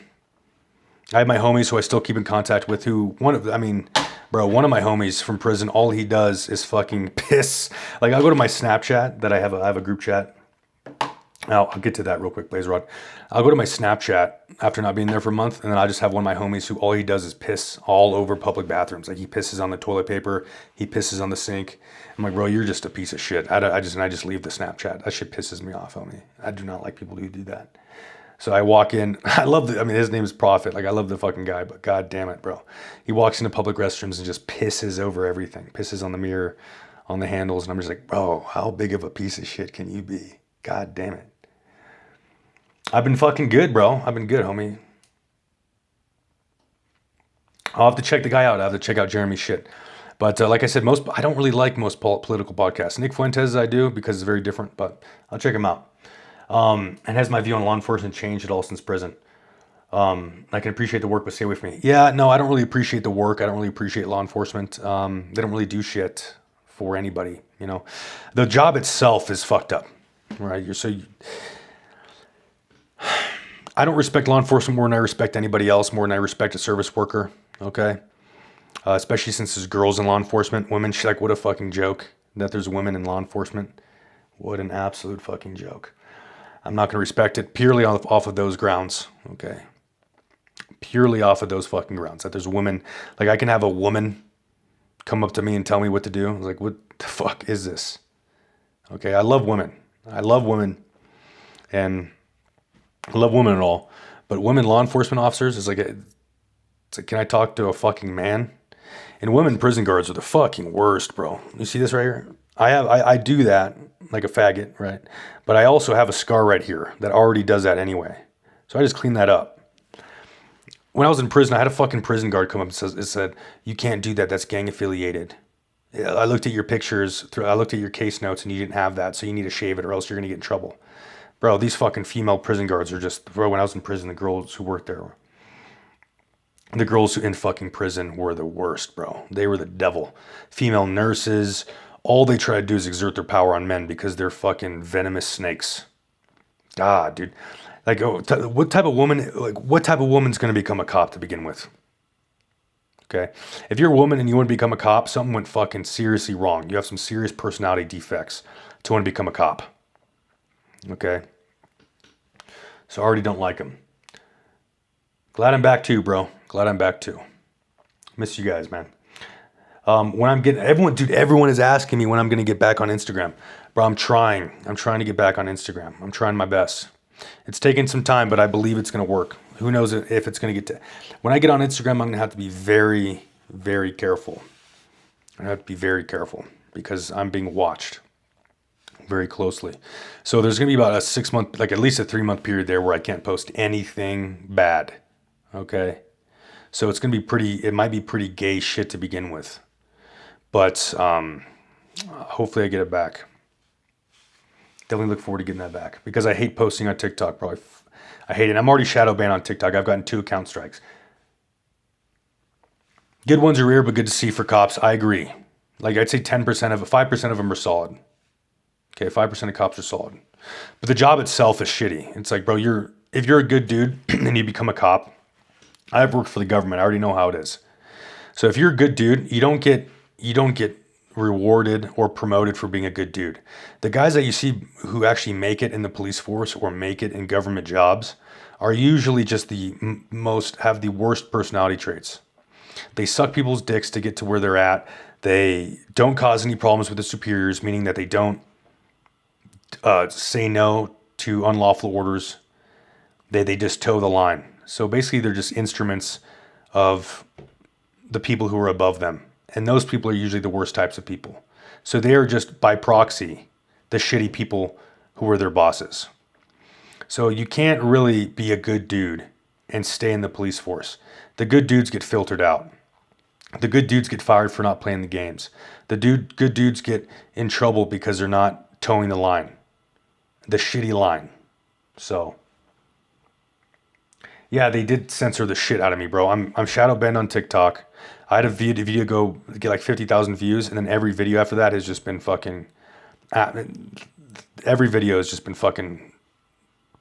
I have my homies who I still keep in contact with one of my homies from prison, all he does is fucking piss. Like, I'll go to my Snapchat that I have a group chat. Now, I'll get to that real quick, Blaze Rod. I'll go to my Snapchat after not being there for a month, and then I just have one of my homies who all he does is piss all over public bathrooms. Like, he pisses on the toilet paper, he pisses on the sink. I'm like, bro, you're just a piece of shit. I just leave the Snapchat. That shit pisses me off, homie. I do not like people who do that. So I walk in. His name is Prophet. Like, I love the fucking guy, but god damn it, bro. He walks into public restrooms and just pisses over everything. Pisses on the mirror, on the handles, and I'm just like, bro, how big of a piece of shit can you be? God damn it. I've been fucking good, bro. I've been good, homie. I'll have to check the guy out. I have to check out Jeremy's shit. But like I said, I don't really like most political podcasts. Nick Fuentes I do because it's very different, but I'll check him out. And has my view on law enforcement changed at all since prison? I can appreciate the work, but stay away from me. Yeah, no, I don't really appreciate the work. I don't really appreciate law enforcement. They don't really do shit for anybody, you know. The job itself is fucked up, right? I don't respect law enforcement more than I respect anybody else, more than I respect a service worker, okay? Especially since there's girls in law enforcement. Women, like, what a fucking joke that there's women in law enforcement. What an absolute fucking joke. I'm not going to respect it purely off of those grounds, okay? Purely off of those fucking grounds. That there's women, like, I can have a woman come up to me and tell me what to do. I was like, what the fuck is this? Okay, I love women. And I love women and all, but women law enforcement officers is it's like, can I talk to a fucking man? And women prison guards are the fucking worst, bro. You see this right here? I do that like a faggot, right? But I also have a scar right here that already does that anyway. So I just clean that up. When I was in prison, I had a fucking prison guard come up and said, you can't do that. That's gang affiliated. I looked at your pictures, I looked at your case notes, and you didn't have that, so you need to shave it or else you're going to get in trouble. Bro, these fucking female prison guards are just, bro, when I was in prison, the girls who worked there, the girls in fucking prison were the worst, bro. They were the devil. Female nurses, all they try to do is exert their power on men because they're fucking venomous snakes. God, dude. Like, what type of woman's going to become a cop to begin with? Okay? If you're a woman and you want to become a cop, something went fucking seriously wrong. You have some serious personality defects to want to become a cop. Okay? So I already don't like him. Glad I'm back too, bro. Glad I'm back too. Miss you guys, man. When I'm getting everyone is asking me when I'm gonna get back on Instagram. Bro, I'm trying to get back on Instagram. I'm trying my best. It's taking some time, but I believe it's gonna work. Who knows if it's gonna get to when I get on Instagram, I'm gonna have to be very, very careful. I have to be very careful because I'm being watched very closely. So there's gonna be about a 6 month, like at least a 3 month period there where I can't post anything bad. Okay. So it's gonna be it might be pretty gay shit to begin with. But hopefully I get it back. Definitely look forward to getting that back because I hate posting on TikTok, bro. I hate it. I'm already shadow banned on TikTok. I've gotten 2 account strikes. Good ones are rare, but good to see for cops. I agree. Like I'd say 5% of them are solid. Okay, 5% of cops are solid. But the job itself is shitty. It's like, bro, if you're a good dude and you become a cop, I've worked for the government. I already know how it is. So if you're a good dude, you don't get rewarded or promoted for being a good dude. The guys that you see who actually make it in the police force or make it in government jobs are usually just have the worst personality traits. They suck people's dicks to get to where they're at. They don't cause any problems with the superiors, meaning that they don't say no to unlawful orders. They just toe the line. So basically they're just instruments of the people who are above them. And those people are usually the worst types of people. So they are just by proxy the shitty people who are their bosses. So you can't really be a good dude and stay in the police force. The good dudes get filtered out. The good dudes get fired for not playing the games. The good dudes get in trouble because they're not towing the line. The shitty line. So yeah, they did censor the shit out of me, bro. I'm shadow banned on TikTok. I had a video go get like 50,000 views, and then every video after that has just been fucking. Every video has just been fucking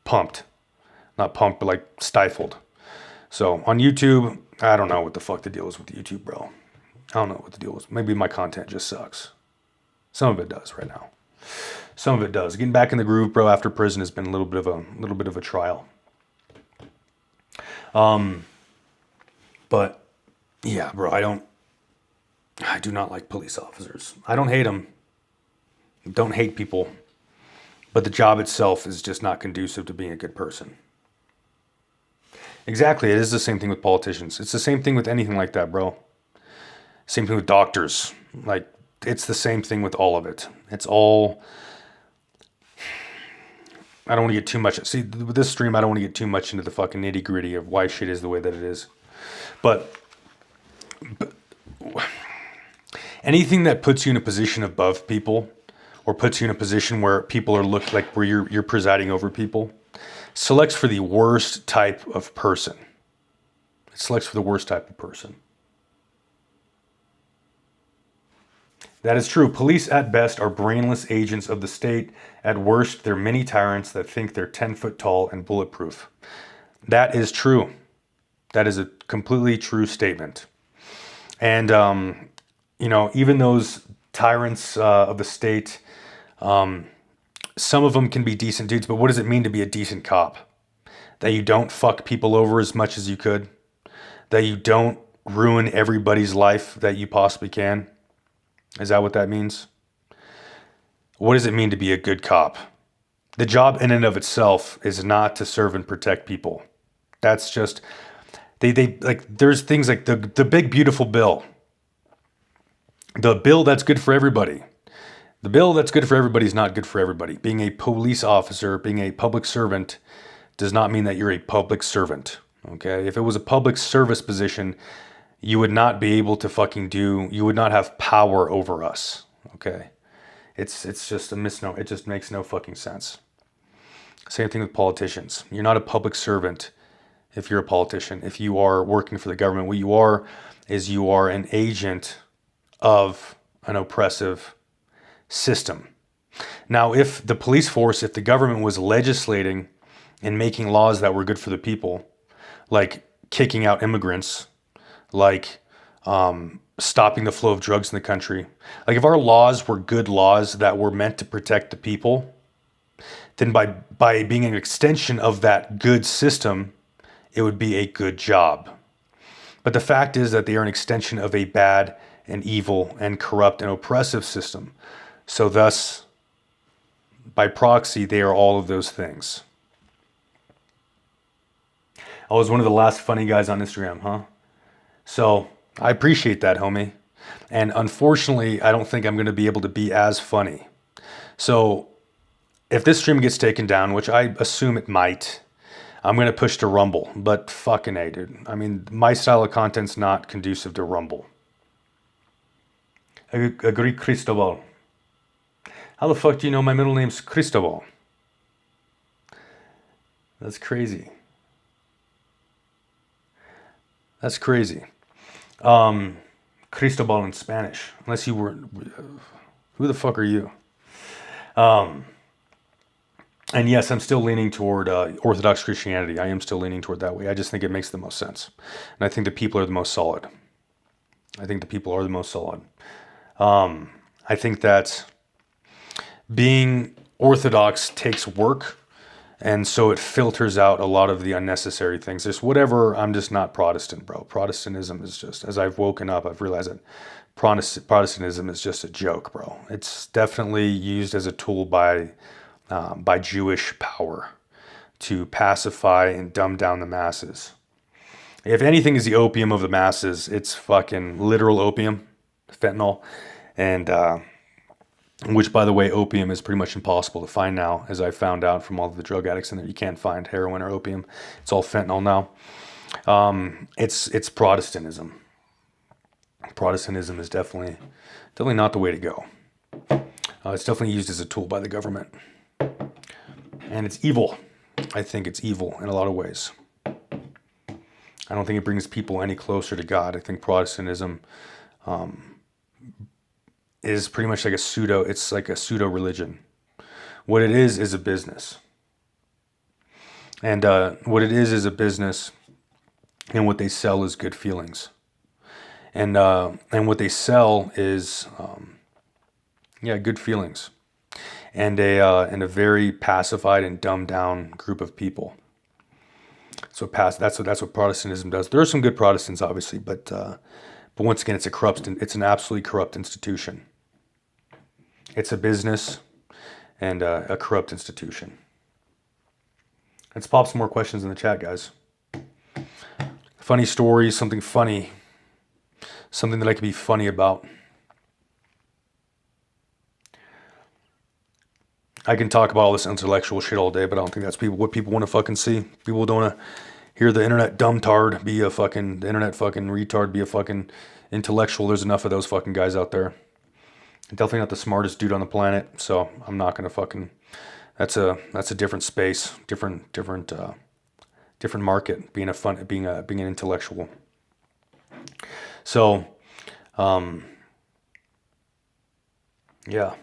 pumped, not pumped, but like stifled. So on YouTube, I don't know what the fuck the deal is with YouTube, bro. I don't know what the deal is. Maybe my content just sucks. Some of it does right now. Some of it does. Getting back in the groove, bro, after prison has been a little bit of a trial. But yeah, bro, I do not like police officers. I don't hate them. Don't hate people. But the job itself is just not conducive to being a good person. Exactly. It is the same thing with politicians. It's the same thing with anything like that, bro. Same thing with doctors. Like, it's the same thing with all of it. It's all... I don't want to get too much... See, with this stream, I don't want to get too much into the fucking nitty-gritty of why shit is the way that it is. But anything that puts you in a position above people or puts you in a position where people are where you're presiding over people selects for the worst type of person. It selects for the worst type of person. That is true. Police at best are brainless agents of the state. At worst, they're mini tyrants that think they're 10 foot tall and bulletproof. That is true. That is a completely true statement. And, even those tyrants of the state, some of them can be decent dudes, but what does it mean to be a decent cop? That you don't fuck people over as much as you could? That you don't ruin everybody's life that you possibly can? Is that what that means? What does it mean to be a good cop? The job in and of itself is not to serve and protect people. That's just, there's things like the big beautiful bill. The bill that's good for everybody. The bill that's good for everybody is not good for everybody. Being a police officer, being a public servant does not mean that you're a public servant. Okay? If it was a public service position, you would not be able to you would not have power over us. Okay? It's just a misnomer. It just makes no fucking sense. Same thing with politicians. You're not a public servant if you're a politician. If you are working for the government, what you are is you are an agent of an oppressive system. Now, if the police force, if the government was legislating and making laws that were good for the people, like kicking out immigrants, like stopping the flow of drugs in the country, like if our laws were good laws that were meant to protect the people, then by being an extension of that good system, it would be a good job. But the fact is that they are an extension of a bad and evil and corrupt and oppressive system. So thus, by proxy, they are all of those things. I was one of the last funny guys on Instagram, huh? So I appreciate that, homie. And unfortunately, I don't think I'm going to be able to be as funny. So if this stream gets taken down, which I assume it might, I'm going to push to Rumble. But fucking A, dude. I mean, my style of content's not conducive to Rumble. Agree, Cristobal. How the fuck do you know my middle name's Cristobal? That's crazy. That's crazy. Cristobal in Spanish. Unless you were... Who the fuck are you? And yes, I'm still leaning toward Orthodox Christianity. I am still leaning toward that way. I just think it makes the most sense. And I think the people are the most solid. I think that being Orthodox takes work, and so it filters out a lot of the unnecessary things. Just whatever, I'm just not Protestant, bro. Protestantism is just, as I've woken up, I've realized that Protestantism is just a joke, bro. It's definitely used as a tool by Jewish power to pacify and dumb down the masses. If anything is the opium of the masses, it's fucking literal opium, fentanyl, and which, by the way, opium is pretty much impossible to find now, as I found out from all of the drug addicts in there. You can't find heroin or opium. It's all fentanyl now. It's Protestantism. Protestantism is definitely not the way to go. It's definitely used as a tool by the government. And it's evil. I think it's evil in a lot of ways. I don't think it brings people any closer to God. I think Protestantism is pretty much like it's like a pseudo religion. What it is a business. And what it is a business, and what they sell is good feelings. And what they sell is, good feelings. And a very pacified and dumbed down group of people. So that's what Protestantism does. There are some good Protestants, obviously, but once again, it's an absolutely corrupt institution. It's a business and a corrupt institution. Let's pop some more questions in the chat, guys. Funny stories, something funny, something that I could be funny about. I can talk about all this intellectual shit all day, but I don't think that's what people want to fucking see. People don't want to hear the internet dumbtard be a fucking, the internet fucking retard be a fucking intellectual. There's enough of those fucking guys out there. I'm definitely not the smartest dude on the planet, so I'm not gonna fucking. That's a different space, different market. Being an intellectual. So, yeah.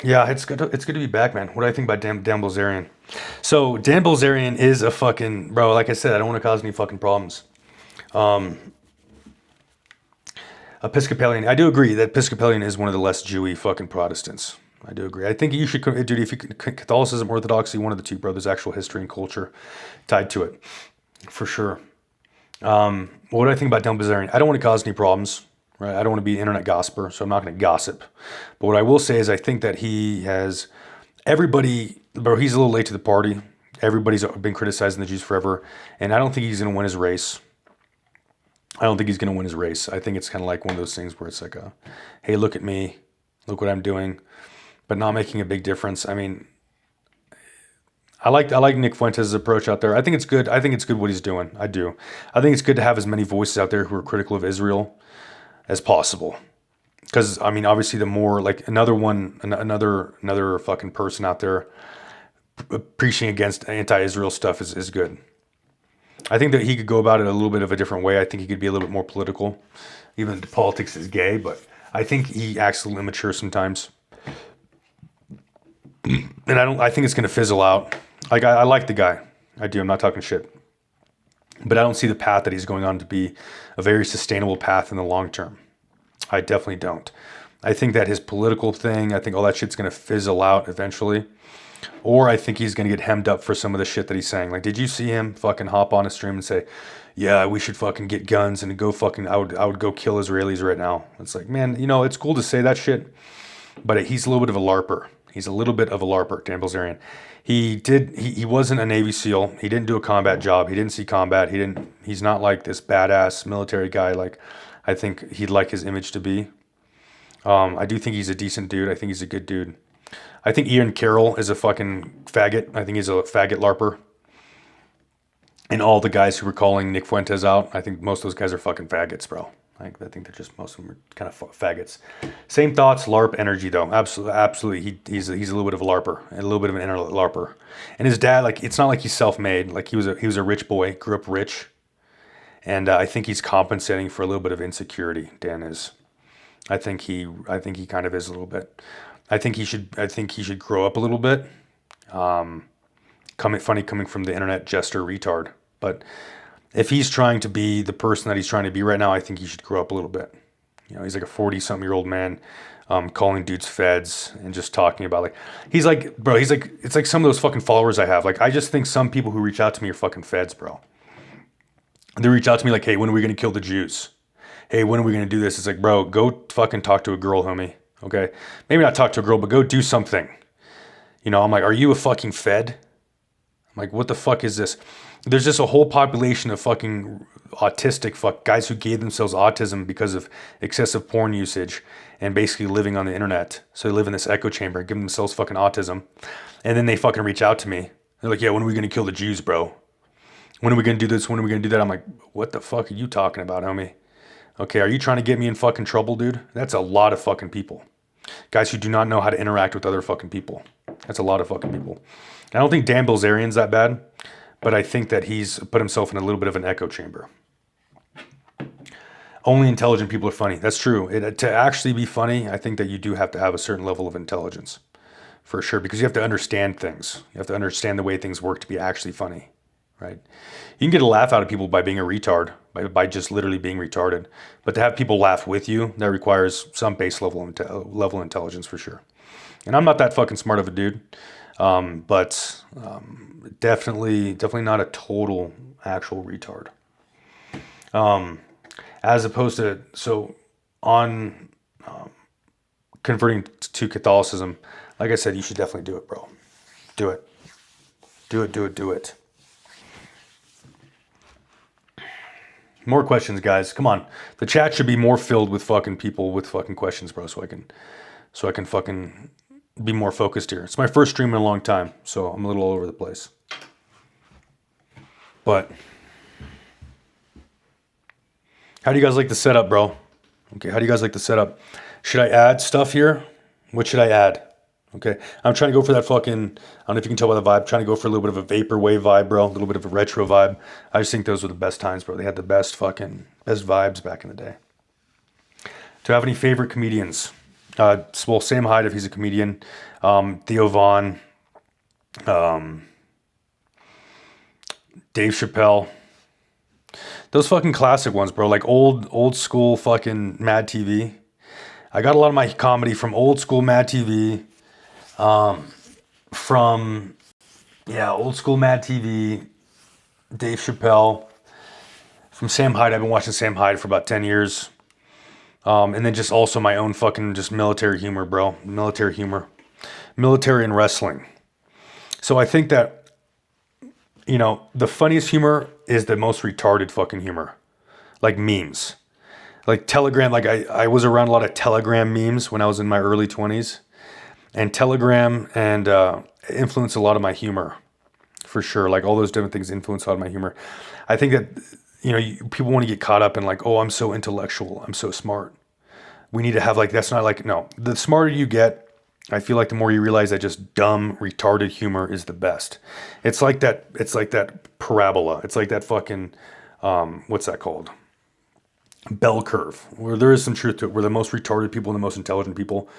Yeah, it's good to be back, man. What do I think about Dan Bilzerian? So Dan Bilzerian is a fucking bro. Like I said, I don't want to cause any fucking problems. Episcopalian. I do agree that Episcopalian is one of the less Jewy fucking Protestants. I do agree. I think you should, dude. If you Catholicism, Orthodoxy, one of the two, bro. There's actual history and culture tied to it, for sure. What do I think about Dan Bilzerian? I don't want to cause any problems. Right? I don't want to be an internet gossiper, so I'm not going to gossip. But what I will say is I think that he's a little late to the party. Everybody's been criticizing the Jews forever, and I don't think he's going to win his race. I think it's kind of like one of those things where it's like hey, look at me, look what I'm doing, but not making a big difference. I mean, I like Nick Fuentes' approach out there. I think it's good. I think it's good what he's doing. I do. I think it's good to have as many voices out there who are critical of Israel as possible, because I mean, obviously, the more like another fucking person out there preaching against anti-Israel stuff is good. I think that he could go about it a little bit of a different way. I think he could be a little bit more political, even if politics is gay. But I think he acts a little immature sometimes, and I think it's going to fizzle out. Like I like the guy, I do. I'm not talking shit. But I don't see the path that he's going on to be a very sustainable path in the long term. I definitely don't. I think that his political thing, I think all that shit's gonna fizzle out eventually. Or I think he's gonna get hemmed up for some of the shit that he's saying. Like, did you see him fucking hop on a stream and say, "Yeah, we should fucking get guns and go fucking, I would go kill Israelis right now." It's like, man, it's cool to say that shit, but he's a little bit of a larper. He's a little bit of a larper, Dan Bilzerian. He wasn't a Navy SEAL. He didn't do a combat job. He didn't see combat. He's not like this badass military guy like I think he'd like his image to be. I do think he's a decent dude. I think he's a good dude. I think Ian Carroll is a fucking faggot. I think he's a faggot larper. And all the guys who were calling Nick Fuentes out, I think most of those guys are fucking faggots, bro. I think they're just, most of them are kind of faggots. Same thoughts, LARP energy though. Absolutely. He's a little bit of a LARPer, and a little bit of an inner LARPer. And his dad, like, it's not like he's self-made. Like he was a rich boy, grew up rich, and I think he's compensating for a little bit of insecurity. Dan is. I think he kind of is a little bit. I think he should grow up a little bit. Coming from the internet jester retard, but if he's trying to be the person that he's trying to be right now, I think he should grow up a little bit. He's like a 40-something-year-old man, calling dudes feds and just talking about he's like, it's like some of those fucking followers I have. Like, I just think some people who reach out to me are fucking feds, bro. They reach out to me like, hey, when are we going to kill the Jews? Hey, when are we going to do this? It's like, bro, go fucking talk to a girl, homie. Okay. Maybe not talk to a girl, but go do something. I'm like, are you a fucking fed? I'm like, what the fuck is this? There's just a whole population of fucking autistic guys who gave themselves autism because of excessive porn usage and basically living on the internet. So they live in this echo chamber, give themselves fucking autism. And then they fucking reach out to me. They're like, yeah, when are we going to kill the Jews, bro? When are we going to do this? When are we going to do that? I'm like, what the fuck are you talking about, homie? Okay, are you trying to get me in fucking trouble, dude? That's a lot of fucking people. Guys who do not know how to interact with other fucking people. That's a lot of fucking people. I don't think Dan Bilzerian's that bad, but I think that he's put himself in a little bit of an echo chamber. Only intelligent people are funny. That's true. To actually be funny, I think that you do have to have a certain level of intelligence, for sure, because you have to understand things. You have to understand the way things work to be actually funny, right? You can get a laugh out of people by being a retard, by just literally being retarded. But to have people laugh with you, that requires some base level of intelligence, for sure. And I'm not that fucking smart of a dude. But definitely not a total actual retard. As opposed to, on converting to Catholicism, like I said, you should definitely do it, bro. Do it. Do it. More questions, guys. Come on. The chat should be more filled with fucking people with fucking questions, bro, so I can fucking be more focused here. It's my first stream in a long time, so I'm a little all over the place. But how do you guys like the setup, bro? Okay, how do you guys like the setup? Should I add stuff here? What should I add? Okay, I'm trying to go for that fucking, I don't know if you can tell by the vibe, I'm trying to go for a little bit of a vaporwave vibe, bro, a little bit of a retro vibe. I just think those were the best times, bro. They had the best vibes back in the day. Do you have any favorite comedians? Well, Sam Hyde, if he's a comedian, Theo Vaughn, Dave Chappelle, those fucking classic ones, bro, like old school fucking Mad TV. I got a lot of my comedy from old school Mad TV, old school Mad TV, Dave Chappelle, from Sam Hyde. I've been watching Sam Hyde for about 10 years. And then just also my own fucking just military humor, bro. Military and wrestling. So I think that, the funniest humor is the most retarded fucking humor. Like memes. Like Telegram, like I was around a lot of Telegram memes when I was in my early 20s. And Telegram and influenced a lot of my humor, for sure. Like all those different things influence a lot of my humor. I think that, people want to get caught up in like, oh, I'm so intellectual, I'm so smart. We need to have that's not no. The smarter you get, I feel like the more you realize that just dumb, retarded humor is the best. It's like that parabola. It's like that fucking, what's that called? Bell curve, where there is some truth to it, where the most retarded people and the most intelligent people,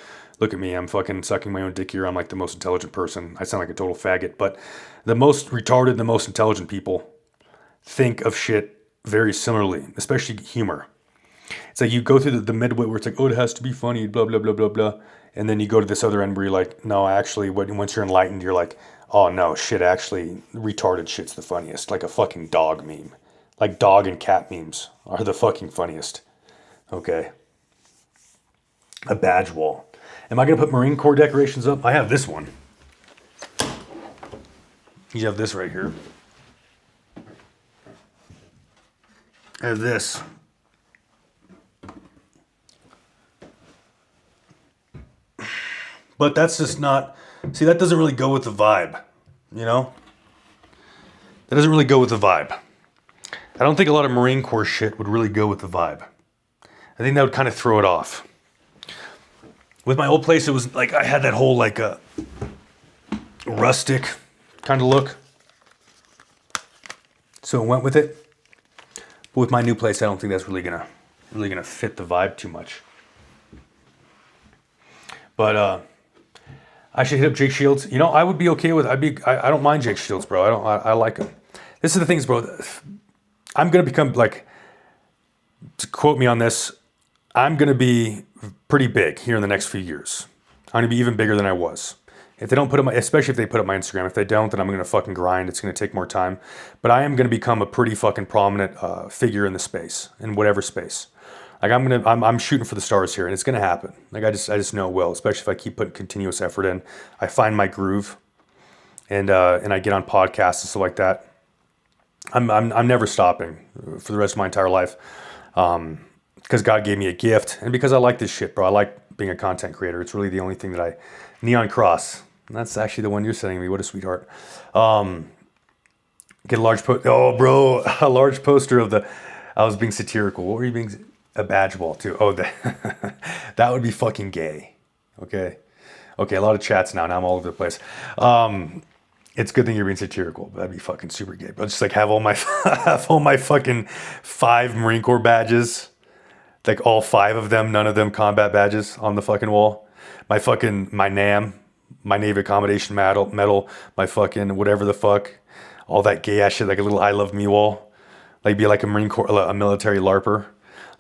look at me, I'm fucking sucking my own dick here. I'm like the most intelligent person. I sound like a total faggot, but the most retarded, the most intelligent people think of shit very similarly, especially humor. It's like you go through the midway where it's like, oh, it has to be funny, blah, blah, blah, blah, blah. And then you go to this other end where you're like, no, actually, once you're enlightened, you're like, oh, no, shit, actually, retarded shit's the funniest. Like a fucking dog meme. Like dog and cat memes are the fucking funniest. Okay. A badge wall. Am I going to put Marine Corps decorations up? I have this one. You have this right here. I have this. But that's just not... See, that doesn't really go with the vibe. You know? That doesn't really go with the vibe. I don't think a lot of Marine Corps shit would really go with the vibe. I think that would kind of throw it off. With my old place, it was like I had that whole like a rustic kind of look. So it went with it. But with my new place, I don't think that's really gonna fit the vibe too much. But I should hit up Jake Shields. You know, I would be okay with. I don't mind Jake Shields, bro. I like him. This is the things, bro. I'm gonna become like. To quote me on this, I'm gonna be pretty big here in the next few years. I'm gonna be even bigger than I was. If they don't put up especially if they put up my Instagram. If they don't, then I'm gonna fucking grind. It's gonna take more time. But I am gonna become a pretty fucking prominent figure in the space, in whatever space. Like I'm shooting for the stars here, and it's gonna happen. Like I just know it will, especially if I keep putting continuous effort in. I find my groove, and I get on podcasts and stuff like that. I'm never stopping for the rest of my entire life, because God gave me a gift, and because I like this shit, bro. I like being a content creator. It's really the only thing that I. Neon Cross. That's actually the one you're sending me. What a sweetheart. Get a large oh, bro, a large poster of the. I was being satirical. What were you being? A badge wall too. Oh, that would be fucking gay. Okay. A lot of chats now. Now I'm all over the place. It's a good thing you're being satirical. That'd be fucking super gay. But just like have all my fucking 5 Marine Corps badges, like all 5 of them, none of them combat badges on the fucking wall. My NAM, my Navy Accommodation medal, my fucking whatever the fuck, all that gay ass shit, like a little I love me wall, like be like a Marine Corps, a military LARPer.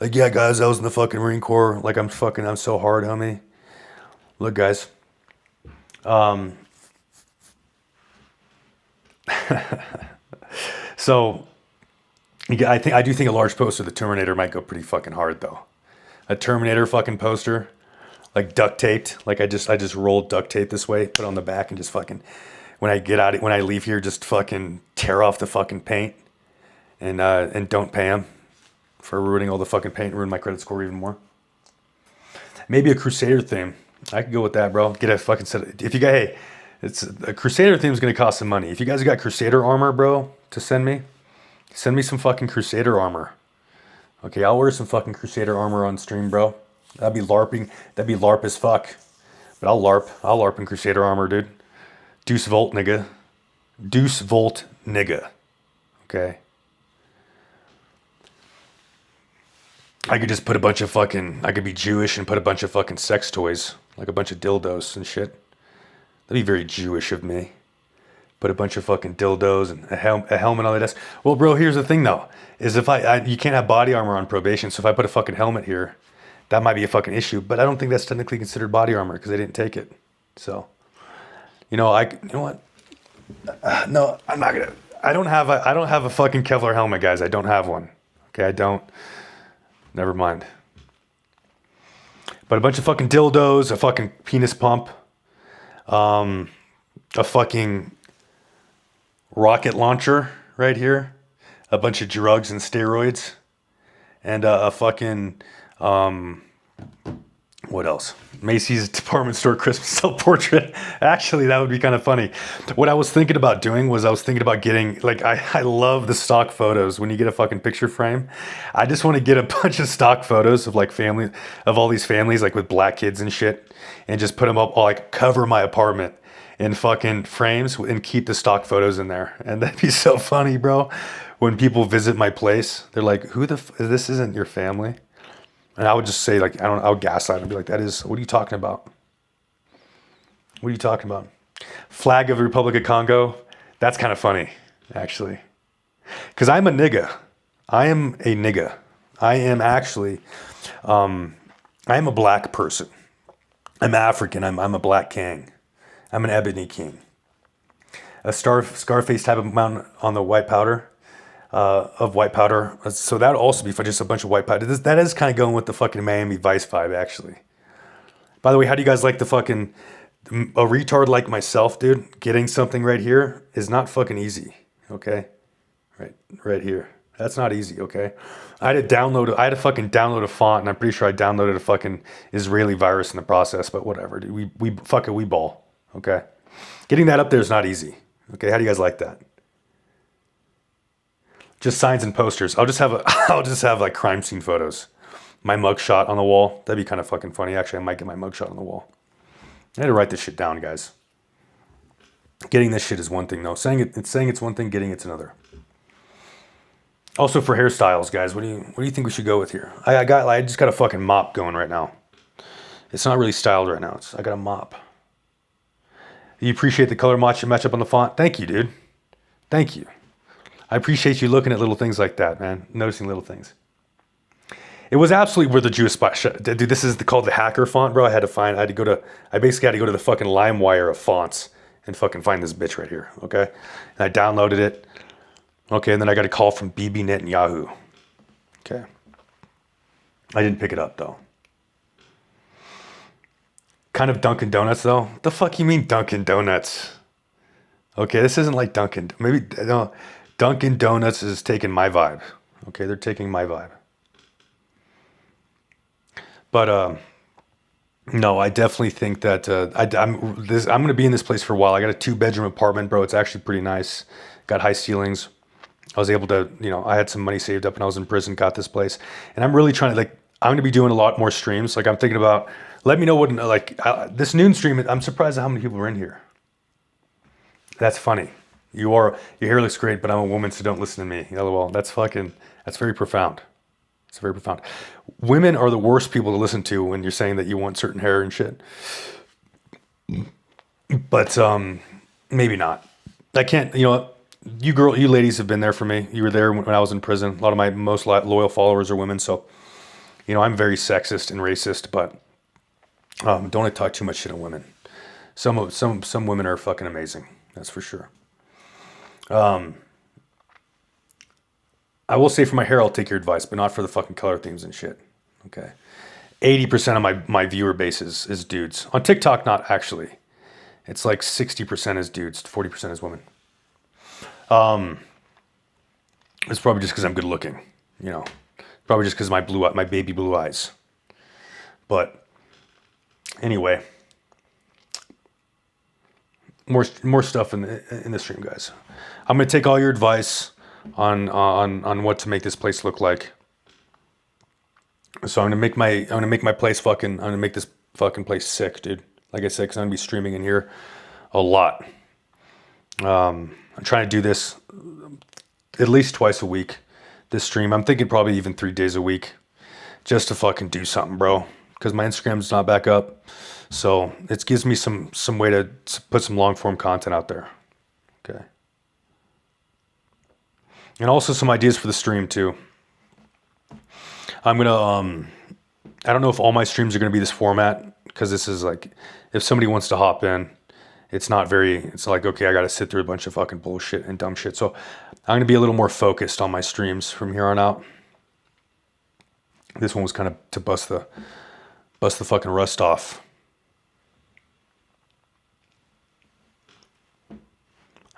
Like, yeah, guys, I was in the fucking Marine Corps. Like, I'm so hard, homie. Look, guys. So, I do think a large poster of the Terminator might go pretty fucking hard, though. A Terminator fucking poster, like duct taped. Like I just rolled duct tape this way, put it on the back, and just fucking when I leave here, just fucking tear off the fucking paint, and don't pay him for ruining all the fucking paint and ruin my credit score even more. Maybe a Crusader theme. I could go with that, bro. Get a fucking set. If you got, hey, it's a Crusader theme is gonna cost some money. If you guys got Crusader armor, bro, to send me some fucking Crusader armor. Okay, I'll wear some fucking Crusader armor on stream, bro. That'd be LARPing. That'd be LARP as fuck. But I'll LARP in Crusader armor, dude. Deuce Volt, nigga. Deuce Volt, nigga. Okay. I could just put I could be Jewish and put a bunch of fucking sex toys, like a bunch of dildos and shit. That'd be very Jewish of me. Put a bunch of fucking dildos and a helmet on the desk. Well, bro, here's the thing though, is if you can't have body armor on probation, so if I put a fucking helmet here, that might be a fucking issue, but I don't think that's technically considered body armor because I didn't take it. So, you know what? No, I'm not gonna. I don't have a fucking Kevlar helmet, guys. I don't have one. Okay, I don't. Never mind. But a bunch of fucking dildos, a fucking penis pump, a fucking rocket launcher right here, a bunch of drugs and steroids, and a fucking what else? Macy's department store Christmas self-portrait. Actually, that would be kind of funny. What I was thinking about doing was getting, like, I love the stock photos when you get a fucking picture frame. I just want to get a bunch of stock photos of like family, of all these families, like with black kids and shit, and just put them up, like cover my apartment in fucking frames and keep the stock photos in there. And that'd be so funny, bro. When people visit my place, they're like, this isn't your family? And I would just say, like, I would gaslight and be like, what are you talking about? What are you talking about? Flag of the Republic of Congo. That's kind of funny, actually. Because I'm a nigga. I am a nigga. I am actually, I am a black person. I'm African. I'm a black king. I'm an ebony king. A Scarface type of amount on the white powder, of white powder. So that would also be for just a bunch of white powder. That is kind of going with the fucking Miami Vice vibe, actually. By the way, how do you guys like the fucking a retard like myself, dude? Getting something right here is not fucking easy. Okay, right here. That's not easy. Okay, I had to fucking download a font, and I'm pretty sure I downloaded a fucking Israeli virus in the process. But whatever, dude. We fuck it. We ball. Okay, getting that up there is not easy. Okay, how do you guys like that? Just signs and posters. I'll just have like crime scene photos. My mugshot on the wall. That'd be kind of fucking funny. Actually, I might get my mugshot on the wall. I had to write this shit down, guys. Getting this shit is one thing, though. Saying it's one thing. Getting it's another. Also for hairstyles, guys, what do you think we should go with here? I just got a fucking mop going right now. It's not really styled right now. I got a mop. You appreciate the color match up on the font? Thank you, dude. Thank you. I appreciate you looking at little things like that, man. Noticing little things. It was absolutely worth the Jewish spot. Dude, this is called the hacker font, bro. I basically had to go to the fucking LimeWire of fonts and fucking find this bitch right here, okay? And I downloaded it. Okay, and then I got a call from Bibi Netanyahu. Okay. I didn't pick it up, though. Kind of Dunkin' Donuts, though. The fuck you mean Dunkin' Donuts? Okay, this isn't like Dunkin'. Maybe, no. Dunkin' Donuts is taking my vibe. Okay, they're taking my vibe. But no, I definitely think that I'm going to be in this place for a while. I got a 2-bedroom apartment, bro. It's actually pretty nice. Got high ceilings. I was able to, I had some money saved up when I was in prison, got this place. And I'm really trying to, like, I'm going to be doing a lot more streams. Like, I'm thinking about, let me know what, like, this noon stream, I'm surprised at how many people are in here. That's funny. Your hair looks great, but I'm a woman, so don't listen to me. LOL. That's very profound. It's very profound. Women are the worst people to listen to when you're saying that you want certain hair and shit. But maybe not. I can't, what? You ladies have been there for me. You were there when I was in prison. A lot of my most loyal followers are women, so I'm very sexist and racist, but don't talk too much shit on women. Some women are fucking amazing. That's for sure. I will say for my hair, I'll take your advice, but not for the fucking color themes and shit. Okay. 80% of my viewer base is dudes. On TikTok, not actually. It's like 60% is dudes, 40% is women. It's probably just because I'm good looking, Probably just because my baby blue eyes. But anyway, more stuff in the stream, guys. I'm gonna take all your advice on what to make this place look like. So I'm gonna make my place fucking. I'm gonna make this fucking place sick, dude. Like I said, because I'm gonna be streaming in here a lot. I'm trying to do this at least twice a week. This stream, I'm thinking probably even 3 days a week, just to fucking do something, bro. Because my Instagram's not back up, so it gives me some way to put some long form content out there. Okay. And also some ideas for the stream too. I'm gonna I don't know if all my streams are gonna be this format, because this is like, if somebody wants to hop in, it's like, okay, I gotta sit through a bunch of fucking bullshit and dumb shit. So I'm gonna be a little more focused on my streams from here on out. This one was kind of to bust the fucking rust off.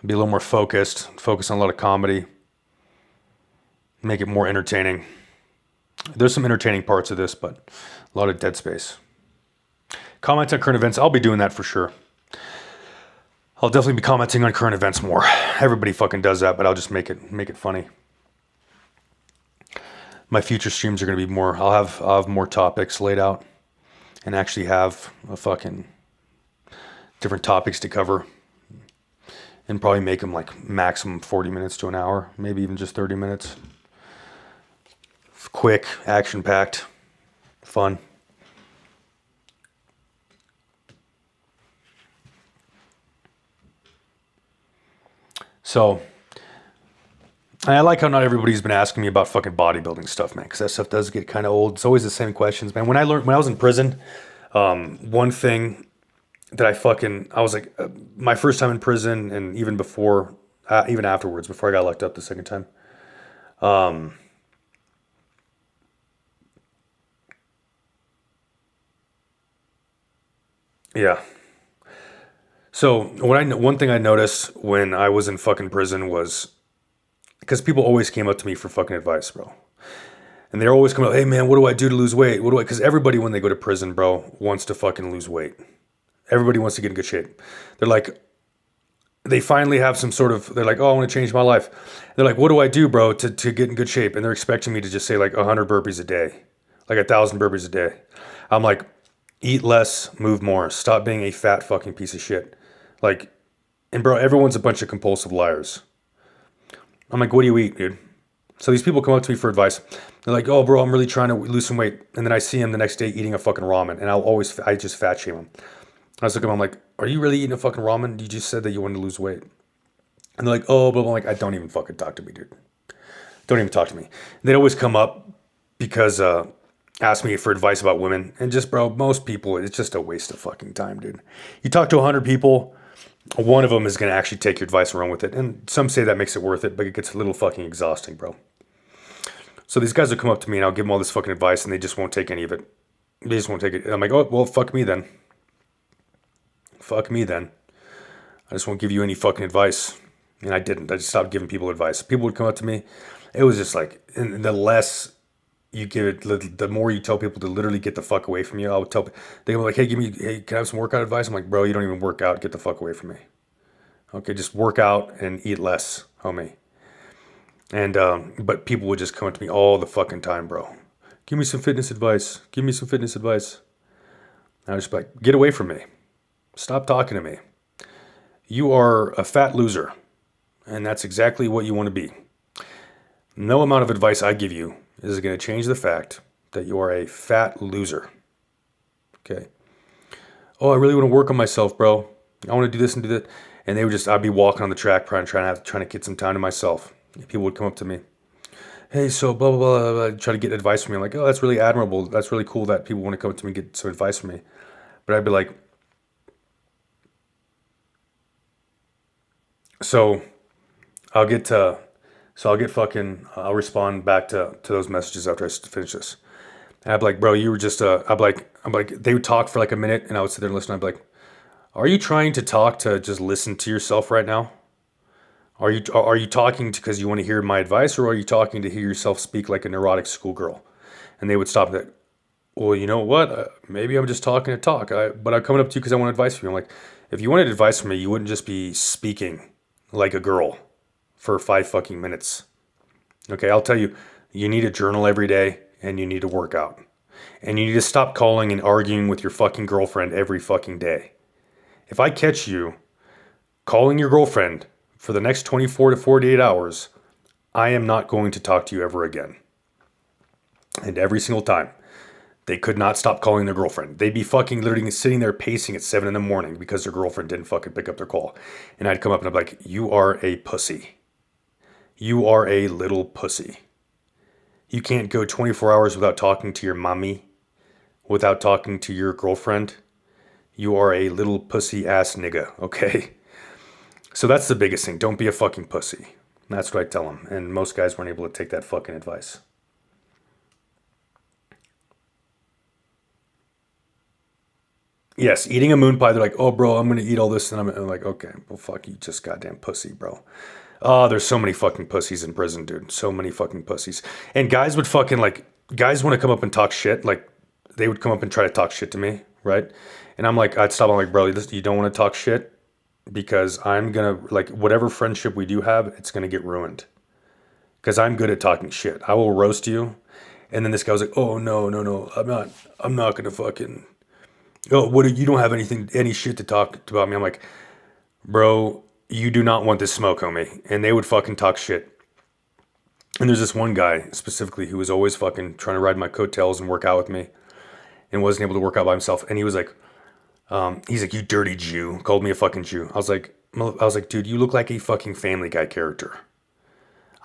Be a little more focus on a lot of comedy. Make it more entertaining. There's some entertaining parts of this, but a lot of dead space. Comment on current events. I'll be doing that for sure. I'll definitely be commenting on current events more. Everybody fucking does that, but I'll just make it funny. My future streams are going to be more, I'll have more topics laid out and actually have a fucking different topics to cover, and probably make them like maximum 40 minutes to an hour, maybe even just 30 minutes. Quick, action-packed, fun. So And I like how not everybody's been asking me about fucking bodybuilding stuff, man, because that stuff does get kind of old. It's always the same questions, man. When I was in prison, one thing that I was like, my first time in prison, and even before, even afterwards, before I got locked up the second time. Um, yeah. So one thing I noticed when I was in fucking prison was because people always came up to me for fucking advice, bro. And they're always coming up, hey man, what do I do to lose weight? What do I? Because everybody when they go to prison, bro, wants to fucking lose weight. Everybody wants to get in good shape. They're like, they finally have some sort of, they're like, oh, I want to change my life. They're like, what do I do, bro, to get in good shape? And they're expecting me to just say like 100 burpees a day, like 1,000 burpees a day. I'm like, eat less, move more. Stop being a fat fucking piece of shit. Like, and bro, everyone's a bunch of compulsive liars. I'm like, what do you eat, dude? So these people come up to me for advice. They're like, oh, bro, I'm really trying to lose some weight. And then I see him the next day eating a fucking ramen. And I just fat shame him. I was looking at him, I'm like, are you really eating a fucking ramen? You just said that you wanted to lose weight. And they're like, oh, but I'm like, I don't even fucking talk to me, dude. Don't even talk to me. They'd always come up because, ask me for advice about women. And just, bro, most people, it's just a waste of fucking time, dude. You talk to 100 people, one of them is going to actually take your advice and run with it. And some say that makes it worth it, but it gets a little fucking exhausting, bro. So these guys will come up to me and I'll give them all this fucking advice and they just won't take any of it. They just won't take it. And I'm like, oh, well, fuck me then. Fuck me then. I just won't give you any fucking advice. And I didn't. I just stopped giving people advice. People would come up to me. It was just like, and the less you give it, the more you tell people to literally get the fuck away from you. I would tell, they were like, hey, hey, can I have some workout advice? I'm like, bro, you don't even work out. Get the fuck away from me. Okay, just work out and eat less, homie. And, but people would just come up to me all the fucking time, bro. Give me some fitness advice. Give me some fitness advice. And I was just like, get away from me. Stop talking to me. You are a fat loser. And that's exactly what you want to be. No amount of advice I give you is going to change the fact that you are a fat loser. Okay. Oh, I really want to work on myself, bro. I want to do this and do that. And they would just, I'd be walking on the track trying to get some time to myself. People would come up to me. Hey, so blah, blah, blah, blah, try to get advice from me. I'm like, oh, that's really admirable. That's really cool that people want to come up to me and get some advice from me. But I'd be like, so I'll get to, I'll respond back to those messages after I finish this. And I'd be like, bro, you were just, I'm like, they would talk for like a minute and I would sit there and listen. I'd be like, are you trying to talk to just listen to yourself right now? Are you talking because you want to hear my advice, or are you talking to hear yourself speak like a neurotic schoolgirl? And they would stop that. Well, you know what? Maybe I'm just talking to talk. But I'm coming up to you because I want advice from you. I'm like, if you wanted advice from me, you wouldn't just be speaking like a girl for 5 fucking minutes. Okay, I'll tell you, you need a journal every day and you need to work out. And you need to stop calling and arguing with your fucking girlfriend every fucking day. If I catch you calling your girlfriend for the next 24 to 48 hours, I am not going to talk to you ever again. And every single time, they could not stop calling their girlfriend. They'd be fucking literally sitting there pacing at 7 in the morning because their girlfriend didn't fucking pick up their call. And I'd come up and I'd be like, you are a pussy. You are a little pussy. You can't go 24 hours without talking to your mommy, without talking to your girlfriend. You are a little pussy ass nigga, okay? So that's the biggest thing. Don't be a fucking pussy. That's what I tell them. And most guys weren't able to take that fucking advice. Yes, eating a moon pie, they're like, oh, bro, I'm going to eat all this. And I'm like, okay, well, fuck you, just goddamn pussy, bro. Oh, there's so many fucking pussies in prison, dude. So many fucking pussies. And guys would fucking, like, guys want to come up and talk shit. Like, they would come up and try to talk shit to me, right? And I'm like, I'd stop. I'm like, bro, you don't want to talk shit? Because I'm going to, like, whatever friendship we do have, it's going to get ruined. Because I'm good at talking shit. I will roast you. And then this guy was like, oh, no, I'm not going to fucking, oh, you don't have any shit to talk about me. I'm like, bro, you do not want this smoke, homie. And they would fucking talk shit. And there's this one guy specifically who was always fucking trying to ride my coattails and work out with me and wasn't able to work out by himself. And he was like, he's like, you dirty Jew. Called me a fucking Jew. I was like, dude, you look like a fucking Family Guy character.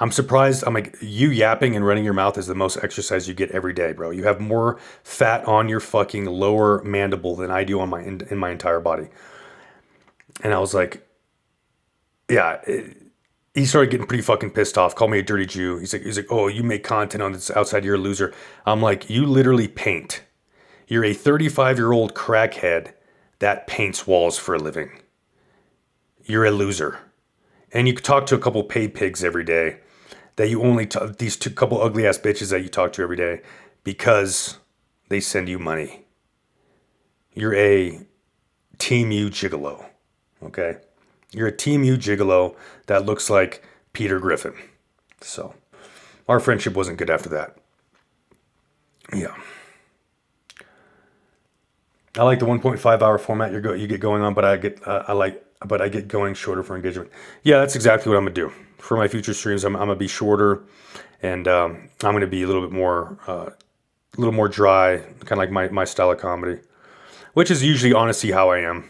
I'm surprised. I'm like, you yapping and running your mouth is the most exercise you get every day, bro. You have more fat on your fucking lower mandible than I do on in my entire body. And I was like, yeah. He started getting pretty fucking pissed off. Called me a dirty Jew. He's like, oh, you make content on this outside. You're a loser. I'm like, you literally paint. You're a 35-year-old crackhead that paints walls for a living. You're a loser. And you talk to a couple pay pigs every day that you only these two couple ugly ass bitches that you talk to every day because they send you money. You're a Team U gigolo, okay? You're a Team U gigolo that looks like Peter Griffin. So our friendship wasn't good after that. Yeah. I like the 1.5 hour format you get going on, but I get going shorter for engagement. Yeah, that's exactly what I'm gonna do for my future streams. I'm gonna be shorter, and I'm gonna be a little more dry, kind of like my style of comedy, which is usually honestly how I am.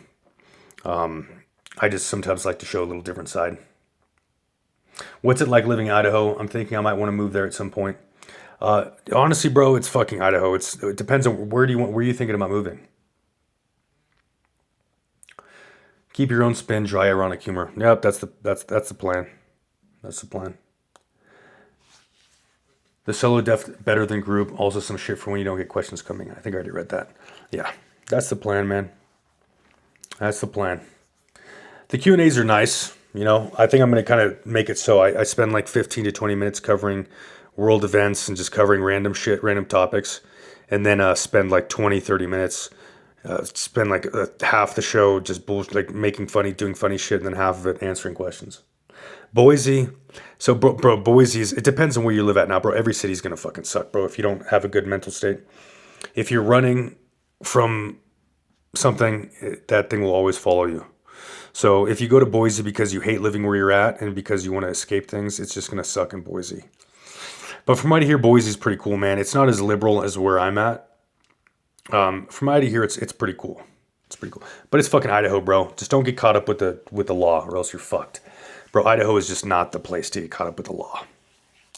I just sometimes like to show a little different side. What's it like living in Idaho? I'm thinking I might want to move there at some point. Honestly, bro, it's fucking Idaho. It depends on where are you thinking about moving? Keep your own spin, dry ironic humor. Yep, that's the plan. That's the plan. The solo def better than group. Also some shit for when you don't get questions coming. I think I already read that. Yeah, that's the plan, man. That's the plan. The Q&As are nice. You know, I think I'm going to kind of make it so I spend like 15 to 20 minutes covering world events and just covering random shit, random topics. And then spend like 20, 30 minutes, spend like half the show just bullshit, like making funny, doing funny shit, and then half of it answering questions. Boise. So, bro, it depends on where you live at now, bro. Every city's going to fucking suck, bro, if you don't have a good mental state. If you're running from something, that thing will always follow you. So if you go to Boise because you hate living where you're at and because you want to escape things, it's just going to suck in Boise. But from what I hear, Boise's pretty cool, man. It's not as liberal as where I'm at. From what I hear, it's pretty cool. It's pretty cool. But it's fucking Idaho, bro. Just don't get caught up with the law or else you're fucked. Bro, Idaho is just not the place to get caught up with the law.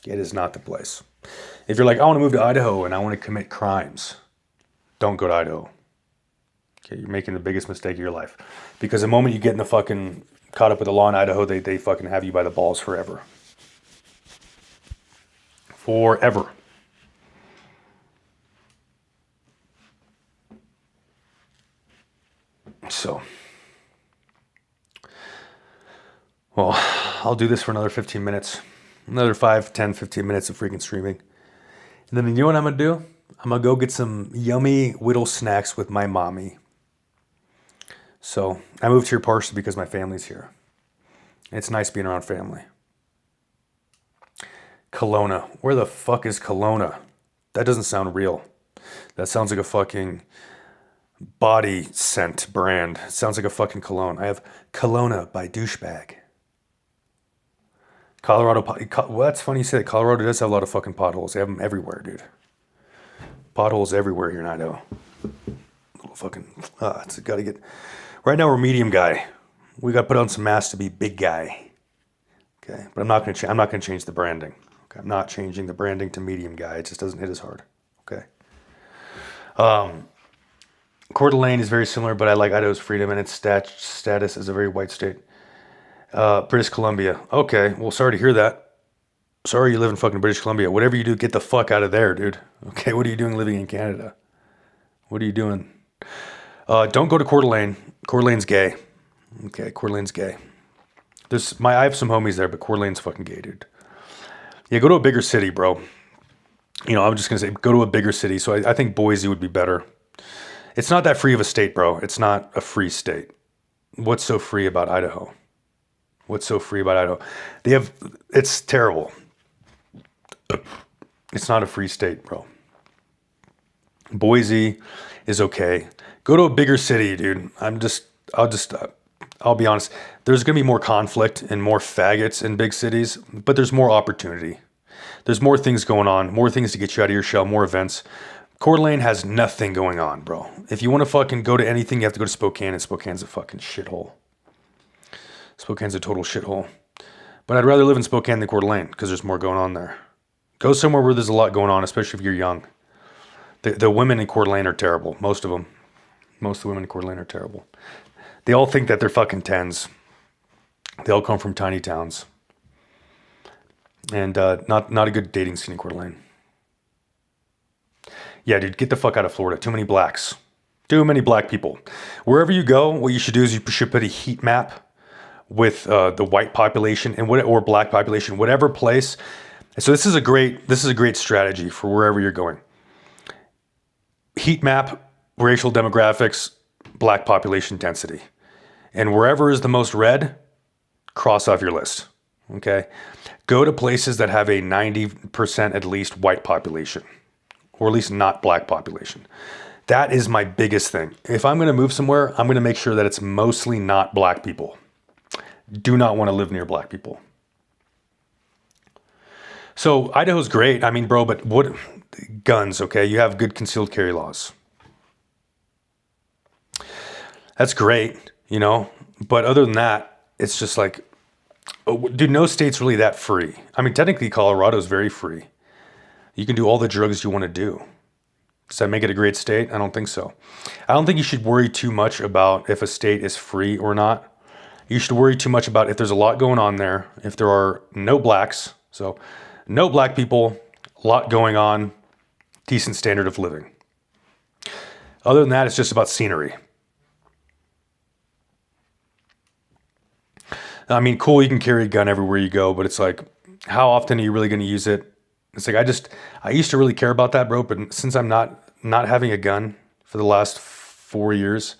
It is not the place. If you're like, I want to move to Idaho and I want to commit crimes, don't go to Idaho. Okay, you're making the biggest mistake of your life. Because the moment you get in the fucking caught up with the law in Idaho, they fucking have you by the balls forever. Forever. So, well, I'll do this for another 15 minutes. Another 5, 10, 15 minutes of freaking streaming. And then you know what I'm going to do? I'm going to go get some yummy whittle snacks with my mommy. So I moved here partially because my family's here. It's nice being around family. Kelowna. Where the fuck is Kelowna? That doesn't sound real. That sounds like a fucking body scent brand. It sounds like a fucking cologne. I have Kelowna by Douchebag. Colorado. Well, that's funny you say that. Colorado does have a lot of fucking potholes. They have them everywhere, dude. Potholes everywhere here in Idaho. Little fucking. It's got to get. Right now we're medium guy. We got to put on some masks to be big guy. Okay, but I'm not gonna change the branding. Okay, I'm not changing the branding to medium guy. It just doesn't hit as hard. Okay. Coeur d'Alene is very similar, but I like Idaho's freedom and its status as a very white state. British Columbia. Okay, well, sorry to hear that. Sorry you live in fucking British Columbia. Whatever you do, get the fuck out of there, dude. Okay, what are you doing living in Canada? What are you doing? Don't go to Coeur d'Alene. Coeur d'Alene's gay. Okay, Coeur d'Alene's gay. I have some homies there, but Coeur d'Alene's fucking gay, dude. Yeah, go to a bigger city, bro. You know, I'm just gonna say, go to a bigger city. So I think Boise would be better. It's not that free of a state, bro. It's not a free state. What's so free about Idaho? What's so free about Idaho? It's terrible. It's not a free state, bro. Boise is okay. Go to a bigger city, dude. I'll be honest. There's going to be more conflict and more faggots in big cities, but there's more opportunity. There's more things going on, more things to get you out of your shell, more events. Coeur d'Alene has nothing going on, bro. If you want to fucking go to anything, you have to go to Spokane, and Spokane's a fucking shithole. Spokane's a total shithole. But I'd rather live in Spokane than Coeur d'Alene because there's more going on there. Go somewhere where there's a lot going on, especially if you're young. The women in Coeur d'Alene are terrible. Most of them. Most of the women in Coeur d'Alene are terrible. They all think that they're fucking tens. They all come from tiny towns. And not a good dating scene in Coeur d'Alene. Yeah, dude, get the fuck out of Florida. Too many blacks. Too many black people. Wherever you go, what you should do is you should put a heat map with the white population and or black population, whatever place. So this is a great strategy for wherever you're going. Heat map, racial demographics, black population density. And wherever is the most red, cross off your list. Okay? Go to places that have a 90% at least white population, or at least not black population. That is my biggest thing. If I'm going to move somewhere, I'm going to make sure that it's mostly not black people. Do not want to live near black people. So Idaho's great. I mean, bro, but what guns, okay? You have good concealed carry laws. That's great, you know? But other than that, it's just like, dude, no state's really that free. I mean, technically Colorado's very free. You can do all the drugs you want to do. Does that make it a great state? I don't think so. I don't think you should worry too much about if a state is free or not. You should worry too much about if there's a lot going on there, if there are no blacks, so no black people, a lot going on, decent standard of living. Other than that, it's just about scenery. I mean, cool, you can carry a gun everywhere you go, but it's like, how often are you really going to use it? It's like, I used to really care about that, bro, but since I'm not having a gun for the last 4 years,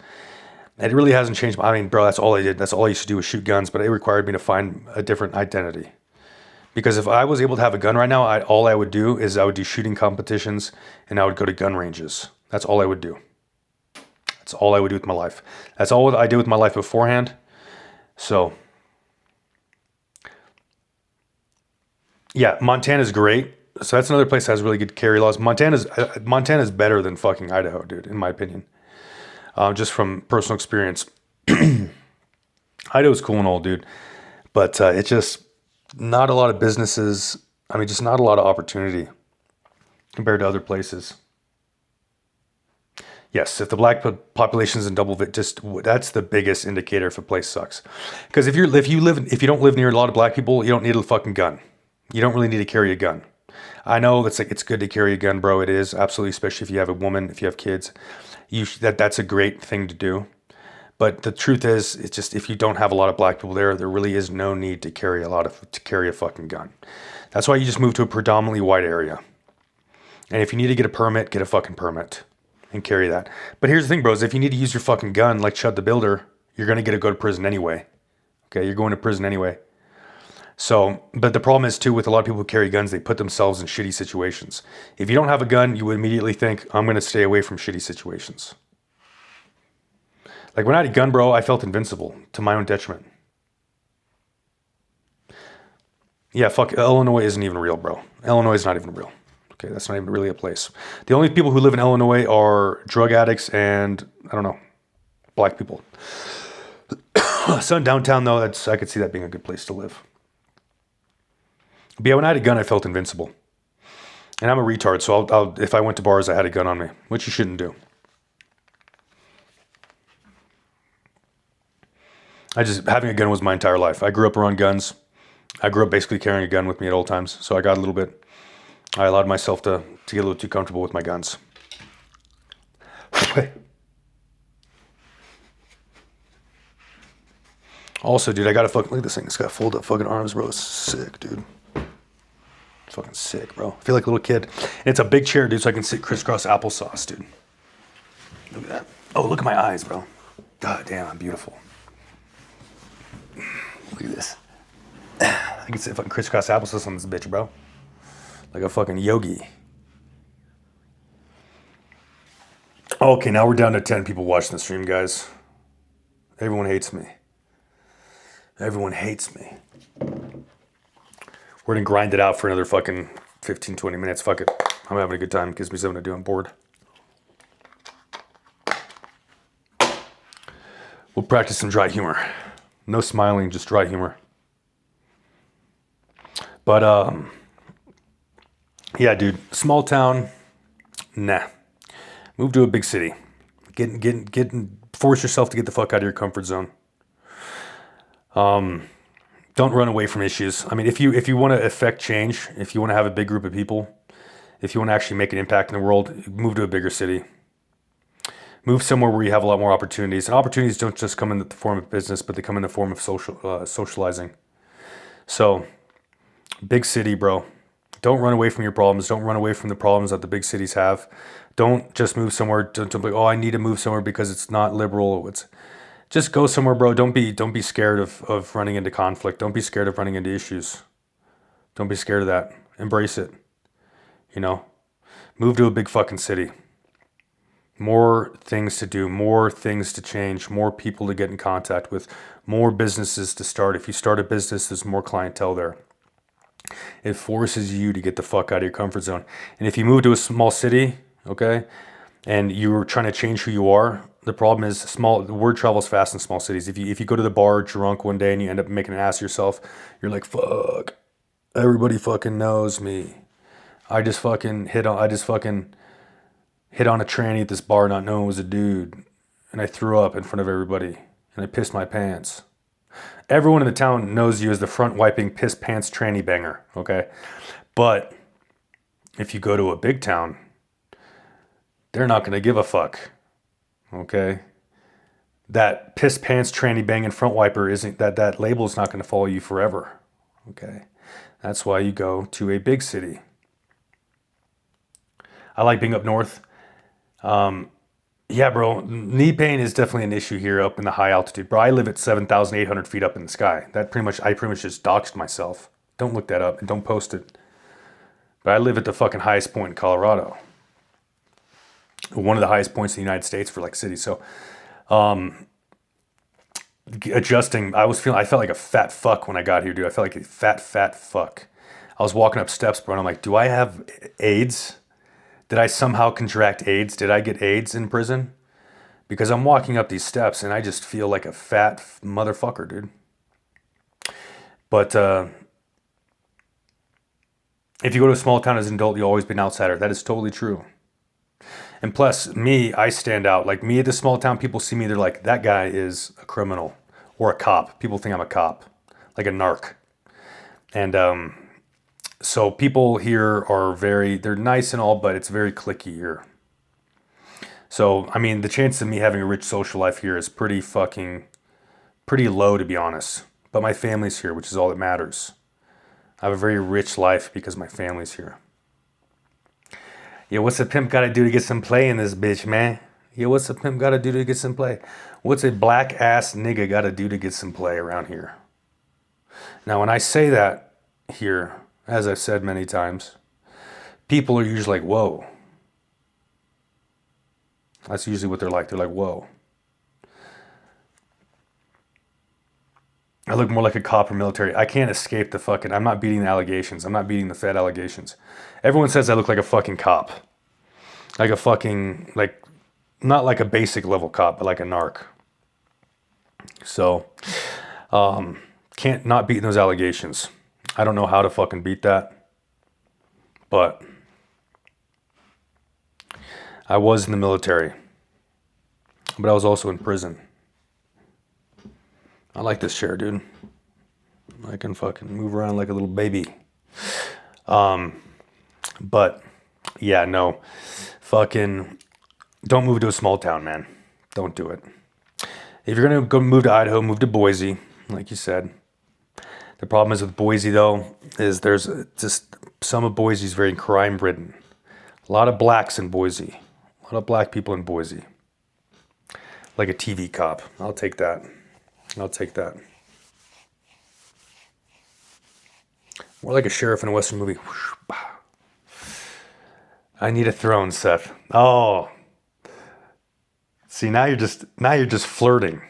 it really hasn't changed. I mean, bro, that's all I did. That's all I used to do was shoot guns, but it required me to find a different identity. Because if I was able to have a gun right now, all I would do is I would do shooting competitions and I would go to gun ranges. That's all I would do. That's all I would do with my life. That's all I did with my life beforehand. So, yeah, Montana's great. So that's another place that has really good carry laws. Montana's better than fucking Idaho, dude, in my opinion. Just from personal experience. Idaho's cool and all, dude. But it's just not a lot of businesses. I mean, just not a lot of opportunity compared to other places. Yes, if the black population is in double, that's the biggest indicator if a place sucks. Because if you don't live near a lot of black people, you don't need a fucking gun. You don't really need to carry a gun. I know that's like it's good to carry a gun, bro. It is absolutely, especially if you have a woman, if you have kids. That's a great thing to do. But the truth is, it's just if you don't have a lot of black people there really is no need to carry a fucking gun. That's why you just move to a predominantly white area. And if you need to get a permit, get a fucking permit and carry that. But here's the thing, bros. If you need to use your fucking gun, like Chud the Builder, you're gonna go to prison anyway. Okay, you're going to prison anyway. So, but the problem is too with a lot of people who carry guns, they put themselves in shitty situations. If you don't have a gun, you would immediately think, I'm going to stay away from shitty situations. Like when I had a gun, bro, I felt invincible to my own detriment. Yeah, fuck, Illinois isn't even real, bro. Illinois is not even real. Okay, that's not even really a place. The only people who live in Illinois are drug addicts and, I don't know, black people. So in downtown, though, I could see that being a good place to live. But yeah, when I had a gun, I felt invincible. And I'm a retard, so if I went to bars, I had a gun on me, which you shouldn't do. Having a gun was my entire life. I grew up around guns. I grew up basically carrying a gun with me at all times. So I allowed myself to get a little too comfortable with my guns. Also, dude, I gotta look at this thing. It's got fold up fucking arms, bro. It's sick, dude. Fucking sick, bro. I feel like a little kid. And it's a big chair, dude, so I can sit crisscross applesauce, dude. Look at that. Oh, look at my eyes, bro. God damn, I'm beautiful. Look at this. I can sit fucking crisscross applesauce on this bitch, bro. Like a fucking yogi. Okay, now we're down to 10 people watching the stream, guys. Everyone hates me. Everyone hates me. We're going to grind it out for another fucking 15, 20 minutes. Fuck it. I'm having a good time. It gives me something to do. I'm bored. We'll practice some dry humor. No smiling, just dry humor. But yeah, dude, small town, nah. Move to a big city. Force yourself to get the fuck out of your comfort zone. Don't run away from issues. I mean, if you want to affect change, if you want to have a big group of people, if you want to actually make an impact in the world, move to a bigger city. Move somewhere where you have a lot more opportunities. And opportunities don't just come in the form of business, but they come in the form of socializing. So, big city, bro. Don't run away from your problems. Don't run away from the problems that the big cities have. Don't just move somewhere. Don't be, oh, I need to move somewhere because it's not liberal. Just go somewhere, bro. Don't be scared of running into conflict. Don't be scared of running into issues. Don't be scared of that. Embrace it. You know, move to a big fucking city. More things to do, more things to change, more people to get in contact with, more businesses to start. If you start a business, there's more clientele there. It forces you to get the fuck out of your comfort zone. And if you move to a small city, okay, and you're trying to change who you are, the problem is the word travels fast in small cities. If you go to the bar drunk one day and you end up making an ass of yourself, you're like, fuck, everybody fucking knows me. I just fucking hit on a tranny at this bar not knowing it was a dude. And I threw up in front of everybody. And I pissed my pants. Everyone in the town knows you as the front wiping piss pants tranny banger, okay? But if you go to a big town, they're not going to give a fuck, okay? That piss pants tranny banging front wiper isn't, that label is not going to follow you forever, okay? That's why you go to a big city. I like being up north. Yeah, bro, knee pain is definitely an issue here up in the high altitude. Bro, I live at 7,800 feet up in the sky. I pretty much just doxed myself. Don't look that up and don't post it. But I live at the fucking highest point in Colorado. One of the highest points in the United States for like cities. So, adjusting, I felt like a fat fuck when I got here, dude. I felt like a fat fuck. I was walking up steps, bro, and I'm like, do I have AIDS? Did I somehow contract AIDS? Did I get AIDS in prison? Because I'm walking up these steps and I just feel like a fat motherfucker, dude. But if you go to a small town as an adult, you'll always be an outsider. That is totally true. And plus, I stand out. Like me at the small town, people see me, they're like, that guy is a criminal or a cop. People think I'm a cop, like a narc. And so people here are they're nice and all, but it's very cliquey here. So, I mean, the chance of me having a rich social life here is pretty low, to be honest. But my family's here, which is all that matters. I have a very rich life because my family's here. Yeah, what's a pimp gotta do to get some play in this bitch, man? Yeah, what's a pimp gotta do to get some play? What's a black ass nigga gotta do to get some play around here? Now, when I say that here, as I've said many times, people are usually like, whoa. That's usually what they're like. They're like, whoa. I look more like a cop or military. I can't escape I'm not beating the allegations. I'm not beating the Fed allegations. Everyone says I look like a fucking cop. Like a fucking, not like a basic level cop, but like a narc. So, can't not beat those allegations. I don't know how to fucking beat that. But I was in the military. But I was also in prison. I like this chair, dude. I can fucking move around like a little baby. But yeah, no. Fucking don't move to a small town, man. Don't do it. If you're gonna go move to Idaho, move to Boise, like you said. The problem is with Boise, though, is there's just some of Boise is very crime-ridden. A lot of blacks in Boise. A lot of black people in Boise. Like a TV cop. I'll take that. More like a sheriff in a Western movie. I need a throne, Seth. Oh. See, now you're just flirting.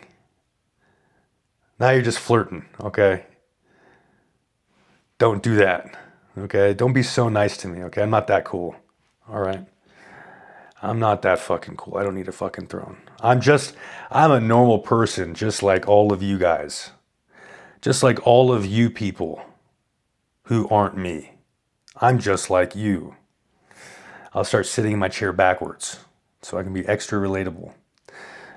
Now you're just flirting, okay? Don't do that, okay? Don't be so nice to me, okay? I'm not that cool, all right? I'm not that fucking cool. I don't need a fucking throne. I'm a normal person, just like all of you guys. Just like all of you people. who aren't me. I'm just like you. I'll start sitting in my chair backwards so I can be extra relatable.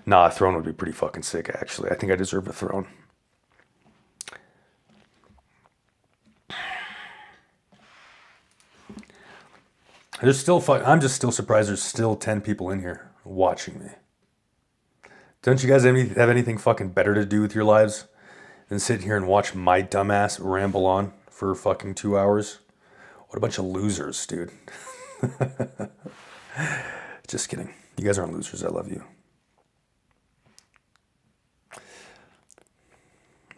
Nah, a throne would be pretty fucking sick, actually. I think I deserve a throne. I'm just still surprised there's still 10 people in here watching me. Don't you guys have anything fucking better to do with your lives than sit here and watch my dumbass ramble on for fucking 2 hours? What a bunch of losers, dude. Just kidding. You guys aren't losers. I love you.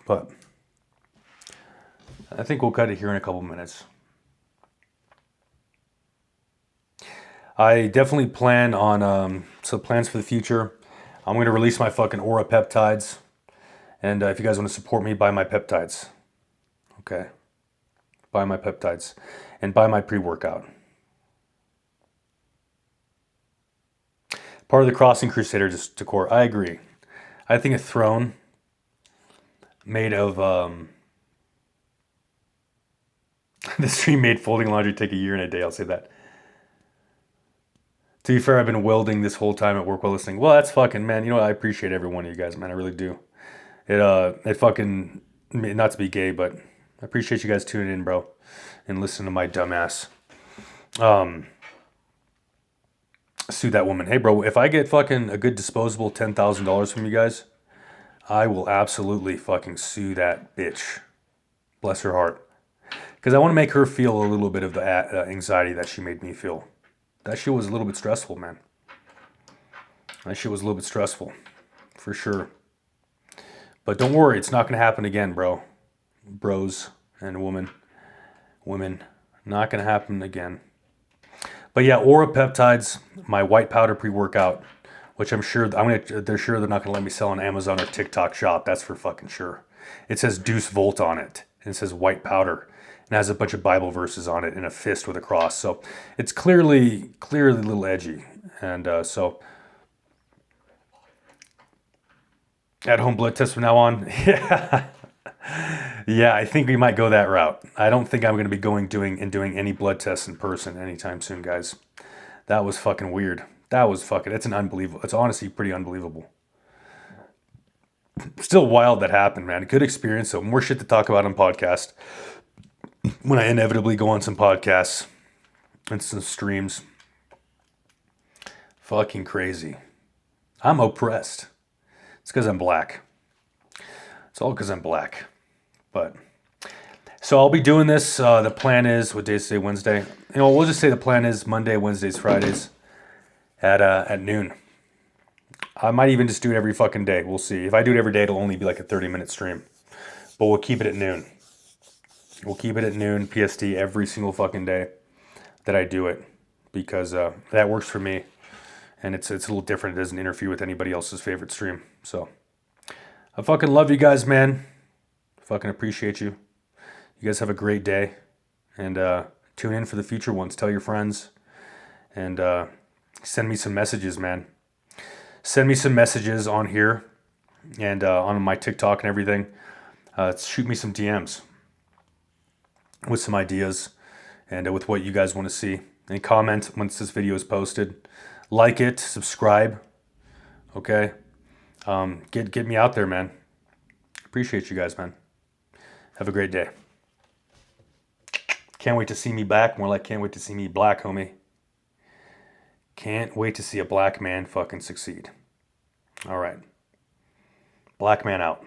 But I think we'll cut it here in a couple minutes. I definitely plan on, so plans for the future. I'm going to release my fucking aura peptides. And if you guys want to support me, buy my peptides. Okay. Buy my peptides. And buy my pre-workout. Part of the Crossing Crusader decor. I agree. I think a throne made of, the stream made folding laundry take a year and a day. I'll say that. To be fair, I've been welding this whole time at work while listening. Well, that's fucking, man. You know what? I appreciate every one of you guys, man. I really do. It fucking, not to be gay, but I appreciate you guys tuning in, bro, and listening to my dumbass. Sue that woman. Hey, bro, if I get fucking a good disposable $10,000 from you guys, I will absolutely fucking sue that bitch. Bless her heart. Because I want to make her feel a little bit of the anxiety that she made me feel. That shit was a little bit stressful, man. That shit was a little bit stressful. For sure. But don't worry, it's not going to happen again, bro. Bros and women. Not going to happen again. But yeah, aura peptides, my white powder pre-workout, which they're sure they're not going to let me sell on Amazon or TikTok shop. That's for fucking sure. It says Deuce Volt on it. And it says white powder. And has a bunch of Bible verses on it and a fist with a cross. So it's clearly a little edgy. And so at home blood test from now on. Yeah, I think we might go that route. I don't think I'm going to be doing any blood tests in person anytime soon, guys. That was fucking weird. It's honestly pretty unbelievable. Still wild that happened, man. Good experience. So more shit to talk about on podcast. When I inevitably go on some podcasts and some streams. Fucking crazy. I'm oppressed. It's because I'm black. It's all because I'm black. But so I'll be doing this. The plan is, what day is today? Wednesday. We'll just say the plan is Monday, Wednesdays, Fridays at noon. I might even just do it every fucking day. We'll see. If I do it every day, it'll only be like a 30-minute stream. But we'll keep it at noon. We'll keep it at noon PST every single fucking day that I do it, because that works for me, and it's a little different. It doesn't interfere with anybody else's favorite stream. So I fucking love you guys, man. Fucking appreciate you. You guys have a great day, and tune in for the future ones. Tell your friends, and send me some messages, man. Send me some messages on here and on my TikTok and everything. Shoot me some DMs with some ideas and with what you guys want to see. And comment once this video is posted. Like it, subscribe. Okay? Get me out there, man. Appreciate you guys, man. Have a great day. Can't wait to see me back. More like can't wait to see me black, homie. Can't wait to see a black man fucking succeed. All right. Black man out.